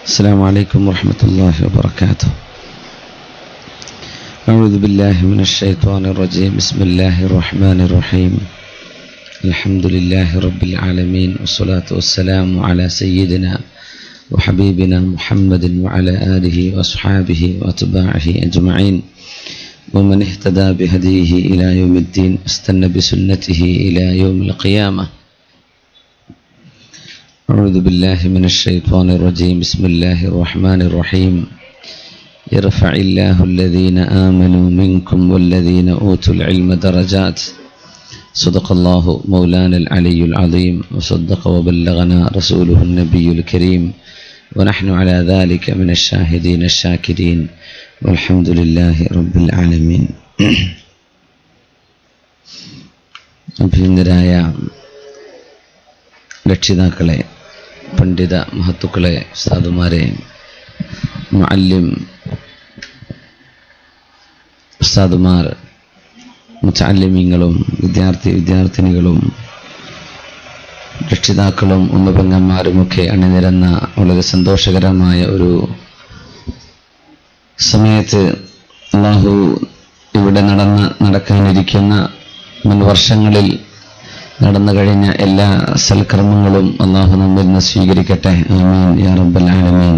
السلام عليكم ورحمة الله وبركاته. أعوذ بالله من الشيطان الرجيم. بسم الله الرحمن الرحيم. الحمد لله رب العالمين، والصلاة والسلام على سيدنا وحبيبنا محمد وعلى آله وأصحابه وأتباعه أجمعين، ومن اهتدى بهديه إلى يوم الدين، استنى بسنته إلى يوم القيامة. أعوذ بالله من الشيطان الرجيم. بسم الله الرحمن الرحيم. يرفع الله الذين آمنوا منكم والذين أوتوا العلم درجات. صدق الله مولانا العلي العظيم، وصدق وبلغنا رسوله النبي الكريم، ونحن على ذلك من الشاهدين الشاكرين، والحمد لله رب العالمين. അഭിനന്ദരായ രക്ഷിതാക്കളെ, പണ്ഡിത മഹത്തുക്കളെ, ഉസ്താദുമാരെ, മുഅല്ലിം ഉസ്താദുമാർ, മുതഅല്ലിമീങ്ങളും വിദ്യാർത്ഥിനികളും രക്ഷിതാക്കളും ഉമ്മപെങ്ങന്മാരുമൊക്കെ അണിനിരന്ന വളരെ സന്തോഷകരമായ ഒരു സമയത്ത് അല്ലാഹു ഇവിടെ നടക്കാനിരിക്കുന്ന മുൻ വർഷങ്ങളിൽ നടന്നു കഴിഞ്ഞ എല്ലാ സൽക്കർമ്മങ്ങളും അല്ലാഹു നമ്മിൽ നിന്ന് സ്വീകരിക്കട്ടെ. ആമീൻ യാ റബ്ബൽ ആലമീൻ.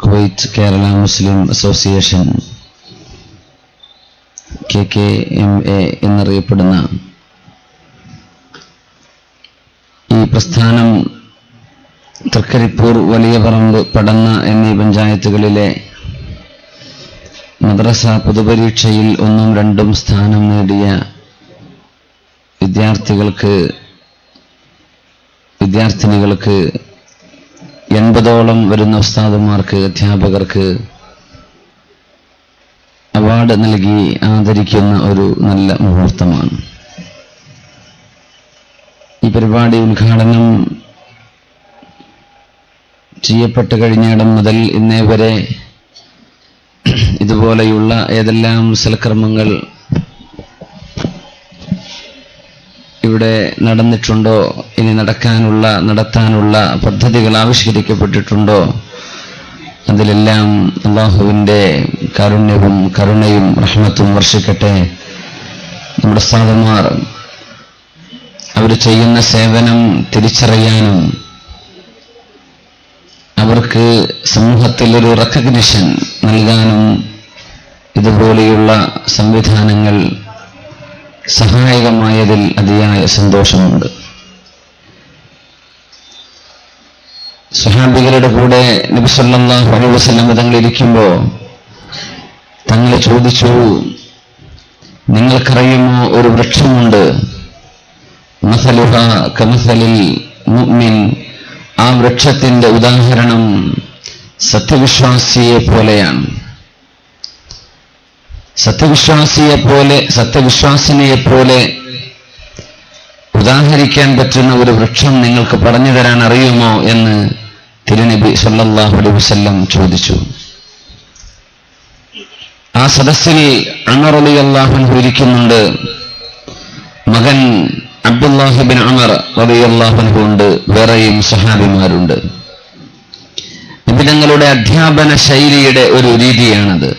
കുവൈറ്റ് കേരള മുസ്ലിം അസോസിയേഷൻ KKMA എന്നറിയപ്പെടുന്ന ഈ പ്രസ്ഥാനം തൃക്കരിപ്പൂർ, വലിയ പറമ്പ്, പടന്ന എന്നീ പഞ്ചായത്തുകളിലെ മദ്രസ പൊതുപരീക്ഷയിൽ 1ഉം 2ഉം സ്ഥാനം നേടിയ വിദ്യാർത്ഥിനികൾക്ക് 80ഓളം വരുന്ന ഉസ്താദുമാർക്ക്, അധ്യാപകർക്ക് അവാർഡ് നൽകി ആദരിക്കുന്ന ഒരു നല്ല മുഹൂർത്തമാണ്. ഈ പരിപാടി ഉദ്ഘാടനം ചെയ്യപ്പെട്ട് കഴിഞ്ഞിടം മുതൽ ഇന്നേ വരെ ഇതുപോലെയുള്ള ഏതെല്ലാം സൽക്കർമ്മങ്ങൾ ഇവിടെ നടന്നിട്ടുണ്ടോ, ഇനി നടത്താനുള്ള പദ്ധതികൾ ആവിഷ്കരിക്കപ്പെട്ടിട്ടുണ്ടോ, അതിലെല്ലാം അല്ലാഹുവിൻ്റെ കാരുണ്യവും കരുണയും റഹ്മത്തും വർഷിക്കട്ടെ. നമ്മുടെ ഉസ്താദുമാർ അവർ ചെയ്യുന്ന സേവനം തിരിച്ചറിയാനും അവർക്ക് സമൂഹത്തിൽ ഒരു റെക്കഗ്നിഷൻ നൽകാനും ഇതുപോലെയുള്ള സംവിധാനങ്ങൾ സഹായകമായതിൽ അതിയായ സന്തോഷമുണ്ട്. സ്വഹാബികളുടെ കൂടെ നബി സല്ലല്ലാഹു അലൈഹി വസല്ലം തങ്ങൾ ഇരിക്കുമ്പോൾ തങ്ങൾ ചോദിച്ചു, നിങ്ങൾക്കറിയുമോ ഒരു വൃക്ഷമുണ്ട്, മസലുഹാ കമസലിൽ മുഅ്മിൻ, ആ വൃക്ഷത്തിന്റെ ഉദാഹരണം സത്യവിശ്വാസിയെ പോലെയാണ്. സത്യവിശ്വാസിനെ പോലെ ഉദാഹരിക്കാൻ പറ്റുന്ന ഒരു വൃക്ഷം നിങ്ങൾക്ക് പറഞ്ഞു തരാൻ അറിയുമോ എന്ന് തിരുനബി സല്ലല്ലാഹു അലൈഹി വസല്ലം ചോദിച്ചു. ആ സദസ്സിൽ ഉമർ റളിയല്ലാഹു അൻഹു ഇരിക്കുന്നുണ്ട്, മകൻ അബ്ദുല്ലാഹി ഇബ്നു ഉമർ റളിയല്ലാഹു അൻഹു ഉണ്ട്, വേറെയും സഹാബിമാരുണ്ട്. നബി തങ്ങളുടെ അധ്യാപന ശൈലിയുടെ ഒരു രീതിയാണത്.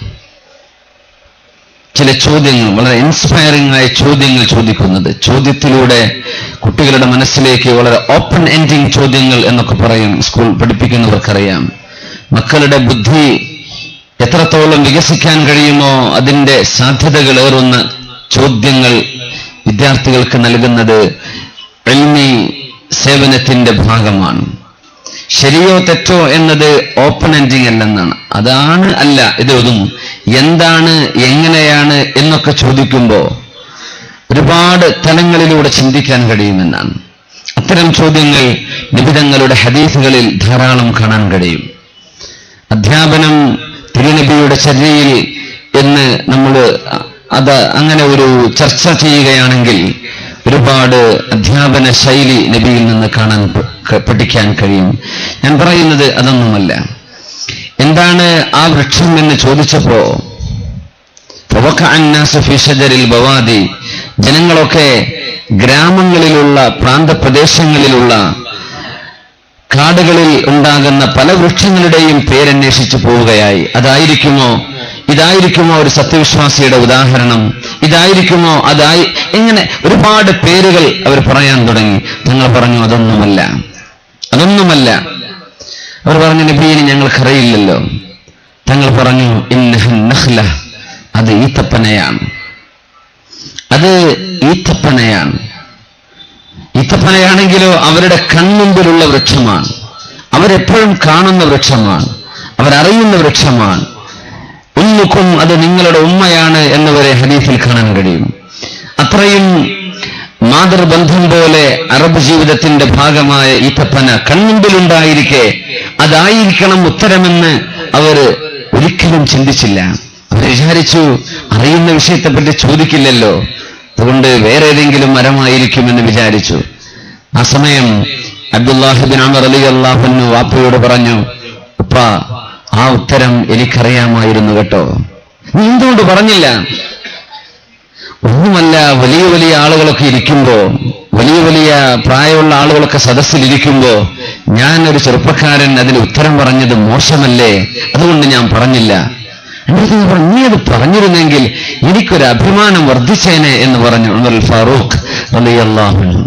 ചില ചോദ്യങ്ങൾ, വളരെ ഇൻസ്പയറിംഗ് ആയ ചോദ്യങ്ങൾ ചോദിക്കുന്നത്, ചോദ്യത്തിലൂടെ കുട്ടികളുടെ മനസ്സിലേക്ക് വളരെ ഓപ്പൺ എൻഡിങ് ചോദ്യങ്ങൾ എന്നൊക്കെ പറയും. സ്കൂൾ പഠിപ്പിക്കുന്നവർക്കറിയാം, മക്കളുടെ ബുദ്ധി എത്രത്തോളം വികസിക്കാൻ കഴിയുമോ അതിൻ്റെ സാധ്യതകൾ ഏറുന്ന ചോദ്യങ്ങൾ വിദ്യാർത്ഥികൾക്ക് നൽകുന്നത് ഇൽമി സേവനത്തിന്റെ ഭാഗമാണ്. ശരിയോ തെറ്റോ എന്നത് ഓപ്പൺ എൻഡിങ് അല്ലെന്നാണ്. അല്ല ഇത് ഒതുങ്ങും, എന്താണ്, എങ്ങനെയാണ് എന്നൊക്കെ ചോദിക്കുമ്പോൾ ഒരുപാട് തലങ്ങളിലൂടെ ചിന്തിക്കാൻ കഴിയുമെന്നാണ്. അത്തരം ചോദ്യങ്ങൾ നിബിധങ്ങളുടെ ഹദീസുകളിൽ ധാരാളം കാണാൻ കഴിയും. അധ്യാപനം തിരുനബിയുടെ ചര്യയിൽ എന്ന് നമ്മൾ അങ്ങനെ ഒരു ചർച്ച ചെയ്യുകയാണെങ്കിൽ ഒരുപാട് അധ്യാപന ശൈലി നബിയിൽ നിന്ന് പഠിക്കാൻ കഴിയും. ഞാൻ പറയുന്നത് അതൊന്നുമല്ല. എന്താണ് ആ വൃക്ഷം എന്ന് ചോദിച്ചപ്പോ ജനങ്ങളൊക്കെ ഗ്രാമങ്ങളിലുള്ള പ്രാന്തപ്രദേശങ്ങളിലുള്ള കാടുകളിൽ ഉണ്ടാകുന്ന പല വൃക്ഷങ്ങളുടെയും പേരന്വേഷിച്ചു പോവുകയായി. ഇതായിരിക്കുമോ ഒരു സത്യവിശ്വാസിയുടെ ഉദാഹരണം? ഇതായിരിക്കുമോ ഇങ്ങനെ ഒരുപാട് പേരുകൾ അവർ പറയാൻ തുടങ്ങി. തങ്ങൾ പറഞ്ഞു അതൊന്നുമല്ല. അവർ പറഞ്ഞു നബിയെ ഞങ്ങൾക്കറിയില്ലല്ലോ. തങ്ങൾ പറഞ്ഞു ഇന്നഹ നഖ്ല, അത് ഈത്തപ്പനയാണ്. ഈത്തപ്പനയാണെങ്കിലോ അവരുടെ കൺമുമ്പിലുള്ള വൃക്ഷമാണ്, അവരെപ്പോഴും കാണുന്ന വൃക്ഷമാണ്, അവരറിയുന്ന വൃക്ഷമാണ്. ഉമ്മുക്കും, അത് നിങ്ങളുടെ ഉമ്മയാണ് എന്നവരെ ഹദീസിൽ കാണാൻ കഴിയും. അത്രയും മാതൃബന്ധം പോലെ അറബ് ജീവിതത്തിന്റെ ഭാഗമായ ഈത്തപ്പന കൺമുമ്പിലുണ്ടായിരിക്കെ അതായിരിക്കണം ഉത്തരമെന്ന് അവർ ഒരിക്കലും ചിന്തിച്ചില്ല. അവർ വിചാരിച്ചു അറിയുന്ന വിഷയത്തെപ്പറ്റി ചോദിക്കില്ലല്ലോ, അതുകൊണ്ട് വേറെ ഏതെങ്കിലും മരമായിരിക്കുമെന്ന് വിചാരിച്ചു. ആ സമയം അബ്ദുല്ലാഹി ബിൻ ഉമർ റളിയല്ലാഹു അൻഹു വാപ്പയോട് പറഞ്ഞു, ഉപ്പ, ആ ഉത്തരം എനിക്കറിയാമായിരുന്നു കേട്ടോ, നീ എന്തുകൊണ്ട് പറഞ്ഞില്ല? ഒന്നുമല്ല, വലിയ വലിയ ആളുകളൊക്കെ ഇരിക്കുമ്പോ, വലിയ പ്രായമുള്ള ആളുകളൊക്കെ സദസ്സിലിരിക്കുമ്പോ ഞാൻ ഒരു ചെറുപ്പക്കാരൻ അതിന് ഉത്തരം പറഞ്ഞത് മോശമല്ലേ, അതുകൊണ്ട് ഞാൻ പറഞ്ഞില്ല. നീ അത് പറഞ്ഞിരുന്നെങ്കിൽ എനിക്കൊരു അഭിമാനം വർദ്ധിച്ചേനെ എന്ന് പറഞ്ഞു ഉമർ ഫാറൂഖ് റളിയല്ലാഹു അൻഹു.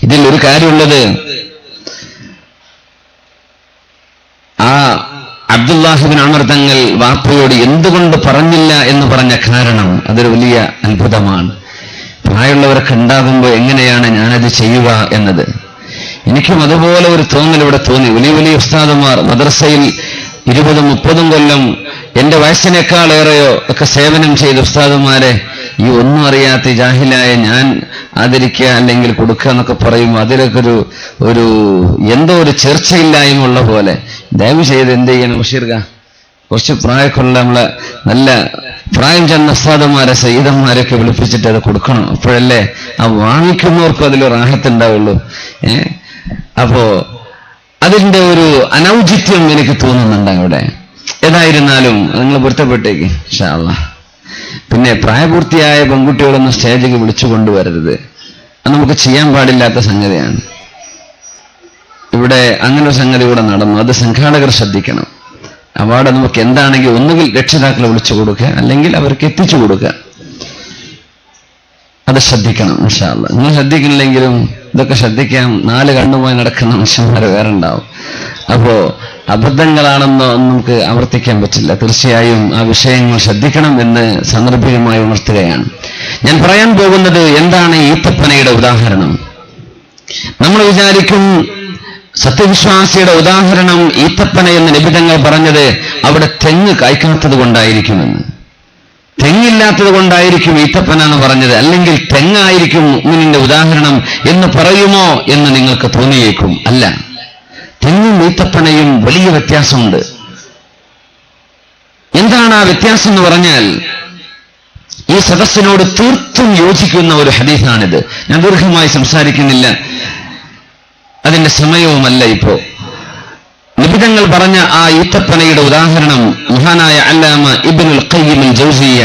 ഇതിൽ ഒരു കാര്യമുള്ളത്, ആ അബ്ദുല്ലാഹി ബിൻ ഉമർ തങ്ങൾ വാപ്പയോട് എന്തുകൊണ്ട് പറഞ്ഞില്ല എന്ന് പറഞ്ഞ കാരണം അതൊരു വലിയ അത്ഭുതമാണ്. പ്രായമുള്ളവരൊക്കെ ഉണ്ടാകുമ്പോൾ എങ്ങനെയാണ് ഞാനത് ചെയ്യുക എന്നത് എനിക്കും അതുപോലെ ഒരു തോന്നൽ ഇവിടെ തോന്നി. വലിയ ഉസ്താദുമാർ മദ്രസയിൽ 20-30 കൊല്ലം എന്റെ വയസ്സിനേക്കാളേറെയോ ഒക്കെ സേവനം ചെയ്ത ഉസ്താദുമാരെ ഈ ഒന്നും അറിയാത്ത ജാഹിലായ ഞാൻ ആദരിക്കുക അല്ലെങ്കിൽ കൊടുക്കുക എന്നൊക്കെ പറയുമ്പോൾ അതിലൊക്കെ ഒരു എന്തോ ഒരു ചേർച്ചയില്ലായ്മ ഉള്ള പോലെ. ദയവ് ചെയ്ത് എന്ത് ചെയ്യണം, ബഷീർക കുറച്ച് പ്രായമൊക്കെയുള്ള നമ്മളെ നല്ല പ്രായം ചെന്ന ഉസ്താദുമാരെ സയ്യിദന്മാരെയൊക്കെ വിളിപ്പിച്ചിട്ട് അത് കൊടുക്കണം. അപ്പോഴല്ലേ ആ വാങ്ങിക്കുന്നവർക്കും അതിലൊരു റാഹത്തുണ്ടാവുള്ളൂ. അപ്പോ അതിന്റെ ഒരു അനൗചിത്യം എനിക്ക് തോന്നുന്നുണ്ട് അവിടെ. ഏതായിരുന്നാലും നിങ്ങൾ പൊരുത്തപ്പെട്ടേക്ക് ഇൻഷാ അല്ലാഹ്. പിന്നെ പ്രായപൂർത്തിയായ പെൺകുട്ടികളൊന്നും സ്റ്റേജിലേക്ക് വിളിച്ചു കൊണ്ടുവരരുത്, അത് നമുക്ക് ചെയ്യാൻ പാടില്ലാത്ത സംഗതിയാണ്. ഇവിടെ അങ്ങനെ ഒരു സംഗതി കൂടെ നടന്നു, അത് സംഘാടകർ ശ്രദ്ധിക്കണം. അവാർഡ് നമുക്ക് എന്താണെങ്കിൽ ഒന്നുകിൽ രക്ഷിതാക്കളെ വിളിച്ചു കൊടുക്കുക, അല്ലെങ്കിൽ അവർക്ക് എത്തിച്ചു കൊടുക്കുക. അത് ശ്രദ്ധിക്കണം ഇൻഷാ അല്ലാഹ്. നിങ്ങൾ ശ്രദ്ധിക്കുന്നില്ലെങ്കിലും ഇതൊക്കെ ശ്രദ്ധിക്കാം. 4 കണ്ണുമായി നടക്കുന്ന മനുഷ്യന്മാർ വേറെ ഉണ്ടാവും. അപ്പോ അബദ്ധങ്ങളാണെന്നോ നമുക്ക് ആവർത്തിക്കാൻ പറ്റില്ല. തീർച്ചയായും ആ വിഷയങ്ങൾ ശ്രദ്ധിക്കണം എന്ന് സന്ദർഭികമായി ഉണർത്തുകയാണ്. ഞാൻ പറയാൻ പോകുന്നത് എന്താണ് ഈത്തപ്പനയുടെ ഉദാഹരണം. നമ്മൾ വിചാരിക്കും സത്യവിശ്വാസിയുടെ ഉദാഹരണം ഈത്തപ്പന എന്ന് നബി തങ്ങൾ പറഞ്ഞത് അവിടെ തെങ്ങ് കായ്ക്കാത്തത് കൊണ്ടായിരിക്കുമെന്ന്. തെങ്ങില്ലാത്തത് കൊണ്ടായിരിക്കും ഈത്തപ്പന എന്ന് പറഞ്ഞത്, അല്ലെങ്കിൽ തെങ്ങായിരിക്കും മുഅ്മിനിന്റെ ഉദാഹരണം എന്ന് പറയുമോ എന്ന് നിങ്ങൾക്ക് തോന്നിയേക്കും. അല്ല, തെങ്ങും ഈത്തപ്പനയും വലിയ വ്യത്യാസമുണ്ട്. എന്താണ് ആ വ്യത്യാസം എന്ന് പറഞ്ഞാൽ, ഈ സദസ്സിനോട് തീർത്തും യോജിക്കുന്ന ഒരു ഹദീസാണിത്. ഞാൻ ദീർഘമായി സംസാരിക്കുന്നില്ല, അതിന്റെ സമയവുമല്ല ഇപ്പോ. നിബിധങ്ങൾ പറഞ്ഞ ആ ഈത്തപ്പനയുടെ ഉദാഹരണം മഹാനായ അല്ലാമ ഇബ്നുൽ ഖയ്യിം അൽ ജൗസിയ്യ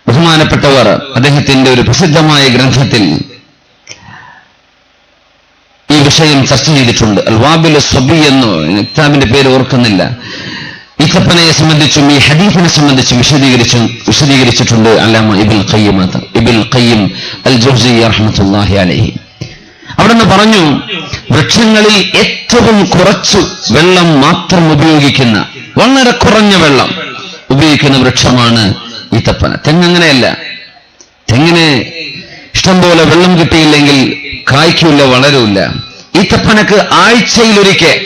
ബഹുമാനപ്പെട്ടവർ അദ്ദേഹത്തിന്റെ ഒരു പ്രസിദ്ധമായ ഗ്രന്ഥത്തിൽ ഈ വിഷയം ചർച്ച ചെയ്തിട്ടുണ്ട്. അൽ വാബിൽ സ്വബി എന്നോ കിതാബിന്റെ പേര് ഓർക്കുന്നില്ല. ഈത്തപ്പനയെ സംബന്ധിച്ചും ഈ ഹദീസിനെ സംബന്ധിച്ചും വിശദീകരിച്ചിട്ടുണ്ട് അല്ലാമ ഇബ്നുൽ ഖയ്യിം അൽ ജൗസിയ്യ റഹ്മത്തുള്ളാഹി അലൈഹി. അവിടുന്ന് പറഞ്ഞു, വൃക്ഷങ്ങളിൽ ഏറ്റവും കുറച്ച് വെള്ളം മാത്രം ഉപയോഗിക്കുന്ന, വളരെ കുറഞ്ഞ വെള്ളം ഉപയോഗിക്കുന്ന വൃക്ഷമാണ് ഈത്തപ്പന. തെങ്ങങ്ങനെയല്ല. തെങ്ങിന് ഇഷ്ടംപോലെ വെള്ളം കിട്ടിയില്ലെങ്കിൽ കായ്ക്കില്ല, വളരില്ല. ഈത്തപ്പനക്ക് ആഴ്ചയിലൊരിക്കൽ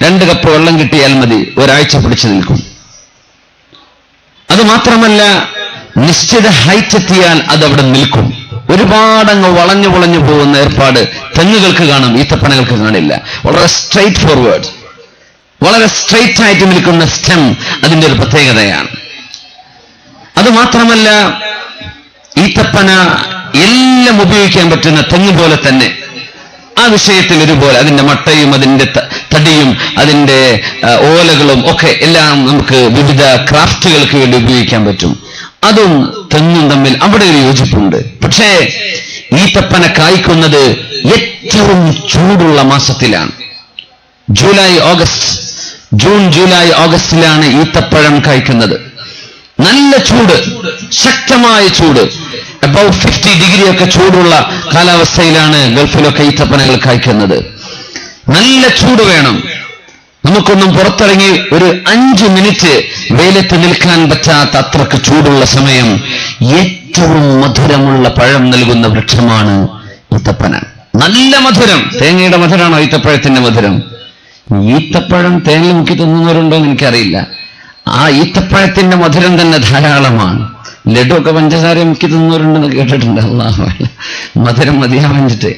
2 കപ്പ് വെള്ളം കിട്ടിയാൽ മതി, ഒരാഴ്ച പിടിച്ചു നിൽക്കും. അത് മാത്രമല്ല, നിശ്ചിത ഹൈറ്റ് എത്തിയാൽ അതവിടെ നിൽക്കും. ഒരുപാടങ്ങ് വളഞ്ഞു പോകുന്ന ഏർപ്പാട് തെങ്ങുകൾക്ക് കാണും, ഈത്തപ്പനകൾക്ക് കാണില്ല. വളരെ സ്ട്രെയിറ്റ് ഫോർവേഡ്, വളരെ സ്ട്രെയിറ്റ് ആയിട്ട് നിൽക്കുന്ന സ്റ്റെം അതിന്റെ ഒരു പ്രത്യേകതയാണ്. അത് മാത്രമല്ല, ഈത്തപ്പന എല്ലാം ഉപയോഗിക്കാൻ പറ്റുന്ന തെങ്ങ് പോലെ തന്നെ ആ വിഷയത്തിൽ ഒരുപോലെ അതിന്റെ മട്ടയും അതിന്റെ തടിയും അതിന്റെ ഓലകളും ഒക്കെ എല്ലാം നമുക്ക് വിവിധ ക്രാഫ്റ്റുകൾക്ക് വേണ്ടി ഉപയോഗിക്കാൻ പറ്റും. അതും തെങ്ങും തമ്മിൽ അവിടെ ഒരു യോജിപ്പുണ്ട്. പക്ഷേ ഈത്തപ്പന കായ്ക്കുന്നത് ഏറ്റവും ചൂടുള്ള മാസത്തിലാണ്. ജൂലൈ ഓഗസ്റ്റ്, ജൂൺ ജൂലൈ ഓഗസ്റ്റിലാണ് ഈത്തപ്പഴം കഴിക്കുന്നത്. നല്ല ചൂട്, ശക്തമായ ചൂട്, അബൌ 50 ഡിഗ്രി ഒക്കെ ചൂടുള്ള കാലാവസ്ഥയിലാണ് ഗൾഫിലൊക്കെ ഈത്തപ്പനകൾ കഴിക്കുന്നത്. നല്ല ചൂട് വേണം. നമുക്കൊന്നും പുറത്തിറങ്ങി ഒരു 5 മിനിറ്റ് വെയിലത്ത് നിൽക്കാൻ പറ്റാത്ത അത്രക്ക് ചൂടുള്ള സമയം ഏറ്റവും മധുരമുള്ള പഴം നൽകുന്ന വൃക്ഷമാണ് ഈത്തപ്പന. നല്ല മധുരം. തേങ്ങയുടെ മധുരമാണോ ഈത്തപ്പഴത്തിന്റെ മധുരം? ഈത്തപ്പഴം തേങ്ങ മുക്കി തിന്നുന്നവരുണ്ടോ എന്ന് എനിക്കറിയില്ല. ആ ഈത്തപ്പഴത്തിന്റെ മധുരം തന്നെ ധാരാളമാണ്. ലഡു ഒക്കെ പഞ്ചസാര മുക്കി തിന്നുന്നവരുണ്ടെന്ന് കേട്ടിട്ടുണ്ട്. അല്ലാഹു അക്ബർ. മധുരം മതിയാവഞ്ഞിട്ട്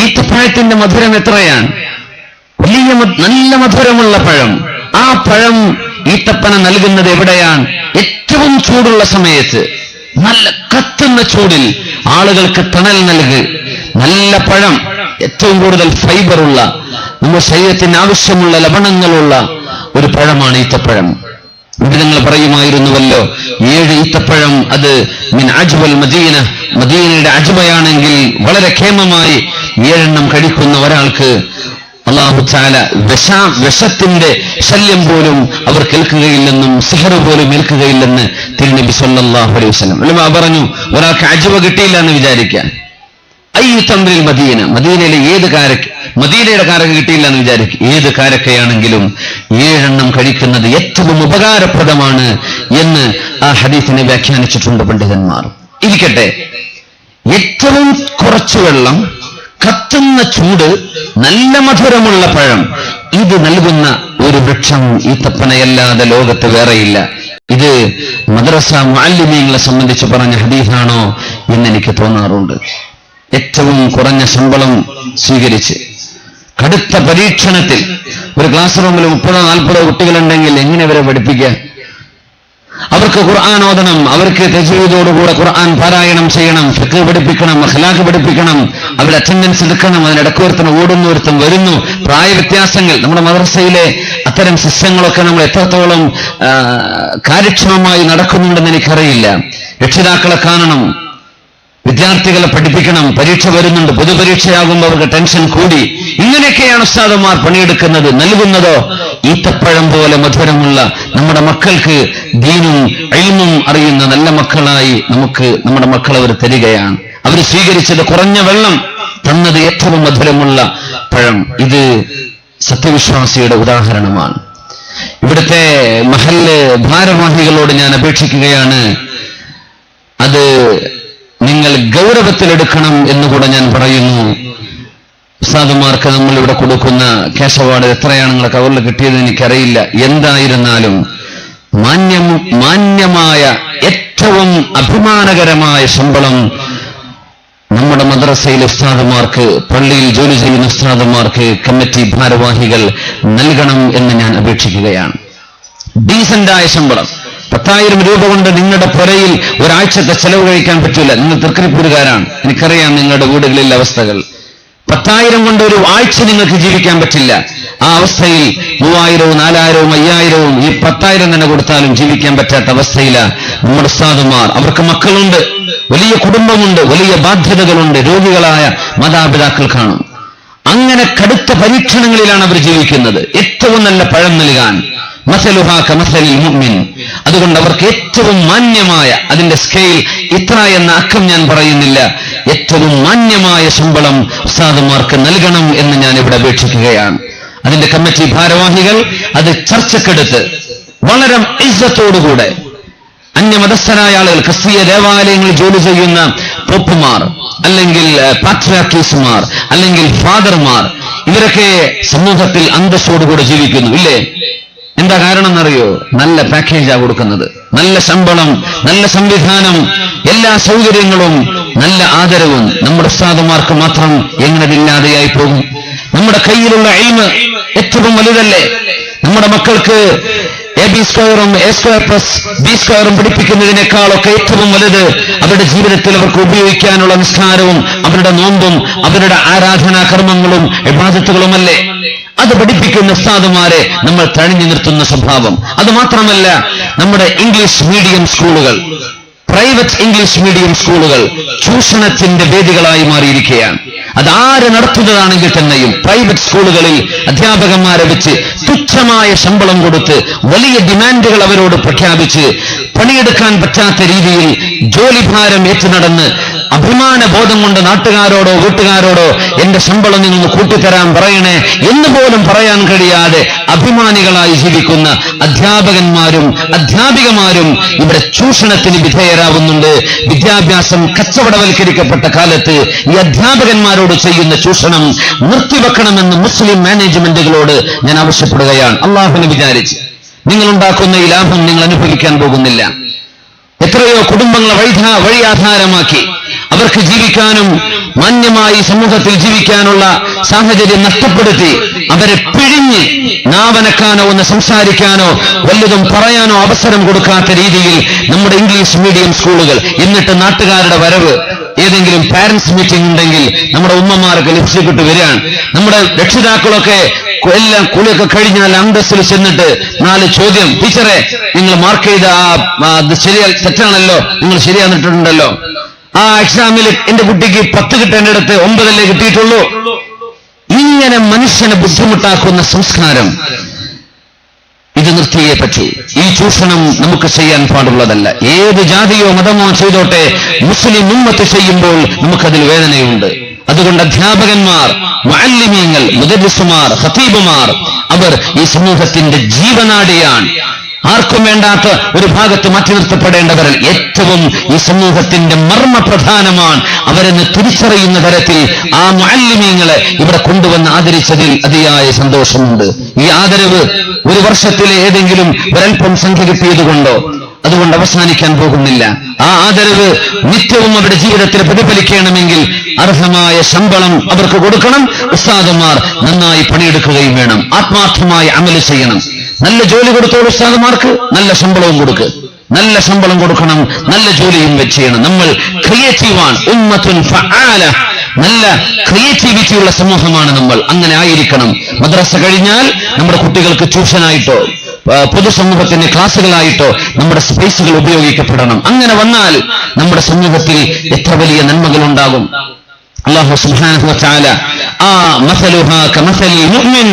ഈത്തപ്പഴത്തിന്റെ മധുരം എത്രയാണ്! വലിയ നല്ല മധുരമുള്ള പഴം. ആ പഴം ഈത്തപ്പന നൽകുന്നത് എവിടെയാണ്? ഏറ്റവും ചൂടുള്ള സമയത്ത്, നല്ല കത്തുന്ന ചൂടിൽ ആളുകൾക്ക് തണൽ നൽകി. നല്ല പഴം, ഏറ്റവും കൂടുതൽ ഫൈബറുള്ള, നമ്മുടെ ശരീരത്തിന് ആവശ്യമുള്ള ലവണങ്ങളുള്ള ഒരു പഴമാണ് ഈത്തപ്പഴം. ഇവിടെ നിങ്ങൾ പറയുമായിരുന്നുവല്ലോ, 7 ഈത്തപ്പഴം അത് മിൻ അജ്വൽ മദീന, മദീനയുടെ അജ്വയാണെങ്കിൽ വളരെ ക്ഷേമമായി 7 കഴിക്കുന്ന ഒരാൾക്ക് അല്ലാഹു തആല വിഷത്തിന്റെ ശല്യം പോലും അവർ കേൾക്കുകയില്ലെന്നും സിഹർ പോലും ഏൽക്കുകയില്ലെന്ന് തിരുനബി സല്ലല്ലാഹു അലൈഹി വസല്ലം ഉലമാ പറഞ്ഞു. ഒരാൾക്ക് അജ്വ കിട്ടിയില്ല എന്ന് വിചാരിക്കാൻ, അയ്യു തംറിൽ മദീന, മദീനയിലെ ഏത് കാരക്ക, മദീനയുടെ കാരക്ക കിട്ടിയില്ല എന്ന് വിചാരിക്കും, ഏത് കാരക്കയാണെങ്കിലും 7 കഴിക്കുന്നത് ഏറ്റവും ഉപകാരപ്രദമാണ് എന്ന് ആ ഹദീസിനെ വ്യാഖ്യാനിച്ചിട്ടുണ്ട് പണ്ഡിതന്മാർ. ഇരിക്കട്ടെ, ഏറ്റവും കുറച്ചു വെള്ളം, കത്തുന്ന ചൂട്, നല്ല മധുരമുള്ള പഴം, ഇത് നൽകുന്ന ഒരു വൃക്ഷം ഈത്തപ്പനയല്ലാതെ ലോകത്ത് വേറെയില്ല. ഇത് മദ്രസ മുഅല്ലിമീങ്ങളെ സംബന്ധിച്ച് പറഞ്ഞ ഹദീസാണോ എന്ന് എനിക്ക് തോന്നാറുണ്ട്. ഏറ്റവും കുറഞ്ഞ ശമ്പളം സ്വീകരിച്ച് കടുത്ത പരീക്ഷണത്തിൽ ഒരു ക്ലാസ് റൂമിൽ 30-40 കുട്ടികളുണ്ടെങ്കിൽ എങ്ങനെ അവരെ പഠിപ്പിക്കുക? അവർക്ക് ഖുർആൻ ഓതണം, അവർക്ക് തജ്വീദോടുകൂടെ ഖുർആൻ പാരായണം ചെയ്യണം, ഫിഖ് പഠിപ്പിക്കണം, അഖ്ലാഖ് പഠിപ്പിക്കണം, അവരുടെ അറ്റൻഡൻസ് എടുക്കണം. അതിനിടക്കൊരുത്തം ഓടുന്നൊരുത്തം വരുന്നു, പ്രായവ്യത്യാസങ്ങൾ. നമ്മുടെ മദ്രസയിലെ അത്തരം സിസ്റ്റങ്ങളൊക്കെ നമ്മൾ എത്രത്തോളം കാര്യക്ഷമമായി നടക്കുന്നുണ്ടെന്ന് എനിക്കറിയില്ല. രക്ഷിതാക്കളെ കാണണം, വിദ്യാർത്ഥികളെ പഠിപ്പിക്കണം. പരീക്ഷ വരുന്നുണ്ട്, പൊതുപരീക്ഷയാകുമ്പോൾ അവർക്ക് ടെൻഷൻ കൂടി. ഇങ്ങനെയൊക്കെയാണ് ഉസ്താദന്മാർ പണിയെടുക്കുന്നത്. നൽകുന്നതോ ഈത്തപ്പഴം പോലെ മധുരമുള്ള, നമ്മുടെ മക്കൾക്ക് ദീനും ഇൽമും അറിയുന്ന നല്ല മക്കളായി നമ്മുടെ മക്കൾ അവർ തരികയാണ്. അവർ സ്വീകരിച്ചത് കുറഞ്ഞ വെള്ളം, തന്നത് ഏറ്റവും മധുരമുള്ള പഴം. ഇത് സത്യവിശ്വാസിയുടെ ഉദാഹരണമാണ്. ഇവിടുത്തെ മഹല്ല് ഭാരവാഹികളോട് ഞാൻ അപേക്ഷിക്കുകയാണ്, അത് നിങ്ങൾ ഗൗരവത്തിലെടുക്കണം എന്നുകൂടെ ഞാൻ പറയുന്നു. ഉസ്താദുമാർക്ക് നമ്മൾ ഇവിടെ കൊടുക്കുന്ന ക്യാഷ് അവാർഡ് എത്രയാണ് നിങ്ങളെ കവറിൽ കിട്ടിയത് എനിക്കറിയില്ല. എന്തായിരുന്നാലും മാന്യമായ, ഏറ്റവും അഭിമാനകരമായ ശമ്പളം നമ്മുടെ മദ്രസയിലെ ഉസ്താദുമാർക്ക്, പള്ളിയിൽ ജോലി ചെയ്യുന്ന ഉസ്താദുമാർക്ക് കമ്മിറ്റി ഭാരവാഹികൾ നൽകണം എന്ന് ഞാൻ അപേക്ഷിക്കുകയാണ്. ഡീസന്റായ ശമ്പളം. 10,000 രൂപ കൊണ്ട് നിങ്ങളുടെ പുരയിൽ ഒരാഴ്ചത്തെ ചെലവ് കഴിക്കാൻ പറ്റില്ല. നിങ്ങൾ തൃക്കരിപ്പൂരുകാരാണ്, എനിക്കറിയാം നിങ്ങളുടെ വീടുകളിലെ അവസ്ഥകൾ. 10,000 കൊണ്ട് ഒരു ആഴ്ച നിങ്ങൾക്ക് ജീവിക്കാൻ പറ്റില്ല. ആ അവസ്ഥയിൽ 3,000, 4,000, 5,000 ഈ 10,000 തന്നെ കൊടുത്താലും ജീവിക്കാൻ പറ്റാത്ത അവസ്ഥയിലാണ് നമ്മുടെ ഉസ്താദുമാർ. അവർക്ക് മക്കളുണ്ട്, വലിയ കുടുംബമുണ്ട്, വലിയ ബാധ്യതകളുണ്ട്, രോഗികളായ മാതാപിതാക്കൾ കാണും. അങ്ങനെ കടുത്ത പരീക്ഷണങ്ങളിലാണ് അവർ ജീവിക്കുന്നത്. ഏറ്റവും നല്ല പഴം നൽകാൻ മസലുഹാ കമസലിൽ മുഅ്മിൻ. അതുകൊണ്ട് അവർക്ക് ഏറ്റവും മാന്യമായ, അതിന്റെ സ്കെയിൽ ഇത്ര എന്ന അക്കം ഞാൻ പറയുന്നില്ല, ഏറ്റവും മാന്യമായ ശമ്പളം ഉസ്താദുമാർക്ക് നൽകണം എന്ന് ഞാൻ ഇവിടെ അപേക്ഷിക്കുകയാണ്. അതിന്റെ കമ്മിറ്റി ഭാരവാഹികൾ അത് ചർച്ചക്കെടുത്ത് വളരെ ഇസ്സത്തോടുകൂടെ, അന്യമതസ്ഥരായ ആളുകൾ, ക്രിസ്തീയ ദേവാലയങ്ങളിൽ ജോലി ചെയ്യുന്ന പോപ്പുമാർ, അല്ലെങ്കിൽ പാട്രിയാർക്കീസുമാർ, അല്ലെങ്കിൽ ഫാദർമാർ, ഇവരൊക്കെ സമൂഹത്തിൽ അന്തസ്സോടുകൂടെ ജീവിക്കുന്നു, ഇല്ലേ? എന്താ കാരണം എന്നറിയോ? നല്ല പാക്കേജാ കൊടുക്കുന്നത്, നല്ല ശമ്പളം, നല്ല സംവിധാനം, എല്ലാ സൗകര്യങ്ങളും, നല്ല ആദരവും. നമ്മുടെ ഉസ്താദുമാർക്ക് മാത്രം എങ്ങനതില്ലാതെയായി പോകും? നമ്മുടെ കയ്യിലുള്ള ഇൽമ് ഏറ്റവും വലുതല്ലേ? നമ്മുടെ മക്കൾക്ക് AB² A²+B² പഠിപ്പിക്കുന്നതിനേക്കാളൊക്കെ ഏറ്റവും വലുത് അവരുടെ ജീവിതത്തിൽ അവർക്ക് ഉപയോഗിക്കാനുള്ള നിസ്കാരവും അവരുടെ നോമ്പും അവരുടെ ആരാധനാ കർമ്മങ്ങളും ഇബാദത്തുകളുമല്ലേ? അത് പഠിപ്പിക്കുന്ന ഉസ്താദുമാരെ നമ്മൾ തഴഞ്ഞു നിർത്തുന്ന സ്വഭാവം. അത് മാത്രമല്ല, നമ്മുടെ ഇംഗ്ലീഷ് മീഡിയം സ്കൂളുകൾ, പ്രൈവറ്റ് ഇംഗ്ലീഷ് മീഡിയം സ്കൂളുകൾ ചൂഷണത്തിന്റെ വേദികളായി മാറിയിരിക്കുകയാണ്. അതാര് നടത്തുന്നതാണെങ്കിൽ തന്നെയും പ്രൈവറ്റ് സ്കൂളുകളിൽ അധ്യാപകന്മാരെ വെച്ച് തുച്ഛമായ ശമ്പളം കൊടുത്ത് വലിയ ഡിമാൻഡുകൾ അവരോട് പ്രഖ്യാപിച്ച് പണിയെടുക്കാൻ പറ്റാത്ത രീതിയിൽ ജോലിഭാരം ഏറ്റുനടന്ന് അഭിമാന ബോധം കൊണ്ട് നാട്ടുകാരോടോ വീട്ടുകാരോടോ എന്റെ ശമ്പളം നിങ്ങൾ കൂട്ടിത്തരാൻ പറയണേ എന്ന് പോലും പറയാൻ കഴിയാതെ അഭിമാനികളായി ജീവിക്കുന്ന അധ്യാപകന്മാരും അധ്യാപികമാരും ഇവിടെ ചൂഷണത്തിന് വിധേയരാകുന്നുണ്ട്. വിദ്യാഭ്യാസം കച്ചവടവൽക്കരിക്കപ്പെട്ട കാലത്ത് ഈ അധ്യാപകന്മാരോട് ചെയ്യുന്ന ചൂഷണം നിർത്തിവെക്കണമെന്ന് മുസ്ലിം മാനേജ്മെന്റുകളോട് ഞാൻ ആവശ്യപ്പെടുകയാണ്. അള്ളാഹുവിനെ വിചാരിച്ച് നിങ്ങളുണ്ടാക്കുന്ന ഈ ലാഭം നിങ്ങൾ അനുഭവിക്കാൻ പോകുന്നില്ല. എത്രയോ കുടുംബങ്ങളെ വഴിയാധാരമാക്കി അവർക്ക് ജീവിക്കാനും മാന്യമായി സമൂഹത്തിൽ ജീവിക്കാനുള്ള സാഹചര്യം നഷ്ടപ്പെടുത്തി അവരെ പിഴിഞ്ഞ് നാവനക്കാനോ ഒന്ന് സംസാരിക്കാനോ വല്ലതും പറയാനോ അവസരം കൊടുക്കാത്ത രീതിയിൽ നമ്മുടെ ഇംഗ്ലീഷ് മീഡിയം സ്കൂളുകൾ. എന്നിട്ട് നാട്ടുകാരുടെ വരവ്, ഏതെങ്കിലും പാരന്റ്സ് മീറ്റിംഗ് ഉണ്ടെങ്കിൽ നമ്മുടെ ഉമ്മമാർക്ക് ലിപ്സ്റ്റിക് ഇട്ട് വരികയാണ്. നമ്മുടെ രക്ഷിതാക്കളൊക്കെ എല്ലാം കുളിയൊക്കെ കഴിഞ്ഞാൽ അന്തസ്സിൽ ചെന്നിട്ട് 4 ചോദ്യം, ടീച്ചറെ നിങ്ങൾ മാർക്ക് ചെയ്ത അത് ശരിയാ തെറ്റാണല്ലോ, നിങ്ങൾ ശരിയാന്നിട്ടുണ്ടല്ലോ, ആ എക്സാമിൽ എന്റെ കുട്ടിക്ക് 10 കിട്ടേണ്ടിടത്ത് 9 കിട്ടിയിട്ടുള്ളൂ. ഇങ്ങനെ മനുഷ്യനെ ബുദ്ധിമുട്ടാക്കുന്ന സംസ്കാരം ഇത് നിർത്തിയേ പറ്റൂ. ഈ ചൂഷണം നമുക്ക് ചെയ്യാൻ പാടുള്ളതല്ല. ഏത് ജാതിയോ മതമോ ചെയ്തോട്ടെ, മുസ്ലിം ഉമ്മത്ത് ചെയ്യുമ്പോൾ നമുക്കതിൽ വേദനയുണ്ട്. അതുകൊണ്ട് അധ്യാപകന്മാർ, മുഅല്ലിമീങ്ങൾ, മുദർരിസുമാർ, ഖതീബുമാർ അവർ ഈ സമൂഹത്തിന്റെ ജീവനാഡിയാണ്. ആർക്കും വേണ്ടാത്ത ഒരു ഭാഗത്ത് മാറ്റി നിർത്തപ്പെടേണ്ടവരിൽ ഏറ്റവും ഈ സമൂഹത്തിന്റെ മർമ്മപ്രധാനമാണ്. അവരെന്ന് തിരിച്ചറിയുന്ന തരത്തിൽ ആ മുഅല്ലിമീങ്ങളെ ഇവിടെ കൊണ്ടുവന്ന് ആദരിച്ചതിൽ അതിയായ സന്തോഷമുണ്ട്. ഈ ആദരവ് ഒരു വർഷത്തിലെ ഏതെങ്കിലും ഒരൽപ്പം സംഖ്യ കിട്ടിയതുകൊണ്ടോ അതുകൊണ്ട് അവസാനിക്കാൻ പോകുന്നില്ല. ആ ആദരവ് നിത്യവും അവരുടെ ജീവിതത്തിൽ പ്രതിഫലിക്കണമെങ്കിൽ അർഹമായ ശമ്പളം അവർക്ക് കൊടുക്കണം. ഉസ്താദുമാർ നന്നായി പണിയെടുക്കുകയും വേണം. ആത്മാർത്ഥമായി അമല് ചെയ്യണം. നല്ല ജോലി കൊടുത്തോളൂ ഉസ്താദുമാർക്ക്, നല്ല ശമ്പളവും കൊടുക്ക്. നല്ല ശമ്പളം കൊടുക്കണം, നല്ല ജോലിയും ചെയ്യണം. നമ്മൾ ക്രിയേറ്റീവാണ്. ഉമ്മത്തുൻ ഫആല, നല്ല ക്രിയേറ്റിവിറ്റിയുള്ള സമൂഹമാണ് നമ്മൾ. അങ്ങനെ ആയിരിക്കണം. മദ്രസ കഴിഞ്ഞാൽ നമ്മുടെ കുട്ടികൾക്ക് ട്യൂഷനായിട്ടോ പൊതുസമൂഹത്തിന്റെ ക്ലാസുകളായിട്ടോ നമ്മുടെ സ്പേസുകൾ ഉപയോഗിക്കപ്പെടണം. അങ്ങനെ വന്നാൽ നമ്മുടെ സമൂഹത്തിൽ എത്ര വലിയ നന്മകൾ ഉണ്ടാകും. അല്ലാഹു സുബ്ഹാനഹു വ തആല മസലുഹാ കമസലിൽ മുഅ്മിൻ,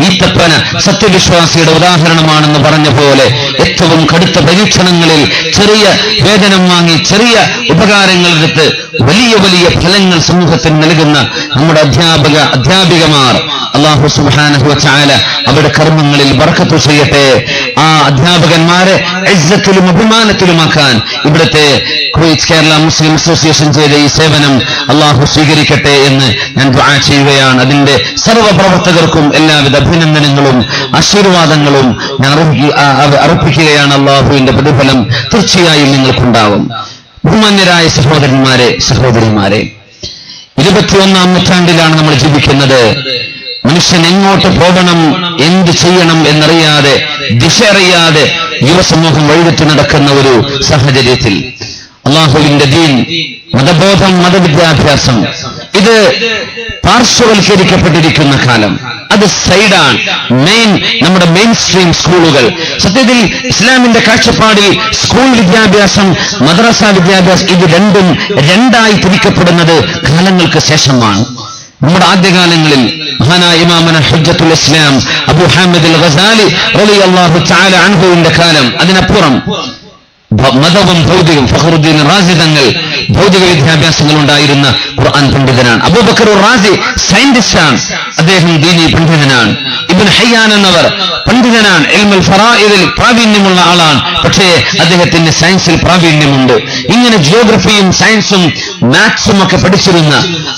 ഈത്തപ്പന സത്യവിശ്വാസിയുടെ ഉദാഹരണമാണെന്ന് പറഞ്ഞ പോലെ ഏറ്റവും കടുത്ത പരീക്ഷണങ്ങളിൽ ചെറിയ വേതനം വാങ്ങി ചെറിയ ഉപകാരങ്ങൾ എടുത്ത് വലിയ വലിയ ഫലങ്ങൾ സമൂഹത്തിന് നൽകുന്ന നമ്മുടെ അധ്യാപികമാർ, അല്ലാഹു സുബ്ഹാനഹു വ തആല അവരുടെ കർമ്മങ്ങളിൽ ബർക്കത്ത് ചെയ്യട്ടെ. ആ അധ്യാപകന്മാരെ ഇസ്സത്തിലും അഭിമാനത്തിലുമാക്കാൻ ഇവിടുത്തെ കുവൈറ്റ് കേരള മുസ്ലിം അസോസിയേഷൻ ചെയ്ത ഈ സേവനം അല്ലാഹു സ്വീകരിക്കട്ടെ എന്ന് ഞാൻ ദുആ ചെയ്യുകയാണ്. അതിന്റെ സർവ്വ പ്രവർത്തകർക്കും എല്ലാവിധ അഭിനന്ദനങ്ങളും ആശീർവാദങ്ങളും ഞാൻ അർപ്പിക്കുകയാണ്. അല്ലാഹുവിന്റെ പ്രതിഫലം തീർച്ചയായും നിങ്ങൾക്കുണ്ടാവും. ബഹുമാന്യരായ സഹോദരന്മാരെ, സഹോദരിമാരെ, 21ാം നൂറ്റാണ്ടിലാണ് നമ്മൾ ജീവിക്കുന്നത്. മനുഷ്യൻ എങ്ങോട്ട് പോകണം, എന്ത് ചെയ്യണം എന്നറിയാതെ, ദിശ അറിയാതെ യുവസമൂഹം വഴിതെറ്റി നടക്കുന്ന ഒരു സാഹചര്യത്തിൽ അല്ലാഹുവിന്റെ ദീൻ, മതബോധം, മതവിദ്യാഭ്യാസം ഇത് പാർശ്വവൽക്കരിക്കപ്പെട്ടിരിക്കുന്ന കാലം. അത് സൈഡാണ്. നമ്മുടെ മെയിൻ സ്ട്രീം സ്കൂളുകൾ. സത്യത്തിൽ ഇസ്ലാമിന്റെ കാഴ്ചപ്പാടിൽ സ്കൂൾ വിദ്യാഭ്യാസം, മദ്രസ വിദ്യാഭ്യാസം ഇത് രണ്ടും രണ്ടായി തിരിക്കപ്പെടുന്നത് കാലങ്ങൾക്ക് ശേഷമാണ്. നമ്മുടെ ആദ്യകാലങ്ങളിൽ മഹാനായ ഇമാമന ഹുജ്ജത്തുൽ ഇസ്ലാം അബൂ ഹാമിദ് അൽ ഗസാലി റളിയല്ലാഹു തആല അൻഹുവിന്റെ കാലം, അതിനപ്പുറം മതവും ഭൗതികം, ഫഖറുദ്ദീൻ റാസി തങ്ങൾ ഭൗതിക വിദ്യാഭ്യാസങ്ങൾ ഉണ്ടായിരുന്ന ഖുർആൻ പണ്ഡിതനാണ്. അബൂബക്കർ റാസി സയന്റിസ്റ്റാണ്, അദ്ദേഹം ദീനി പണ്ഡിതനാണ്. ഇബ്നു ഹയ്യാൻ എന്നവർ പണ്ഡിതനാണ്, ഇൽമുൽ ഫറായിദിൽ പ്രാവീണ്യമുള്ള ആളാണ്. പക്ഷേ അദ്ദേഹത്തിന് സയൻസിൽ പ്രാവീണ്യമുണ്ട്. ഇങ്ങനെ ജിയോഗ്രഫിയും സയൻസും മാത്സും ഒക്കെ പഠിച്ചിരുന്ന,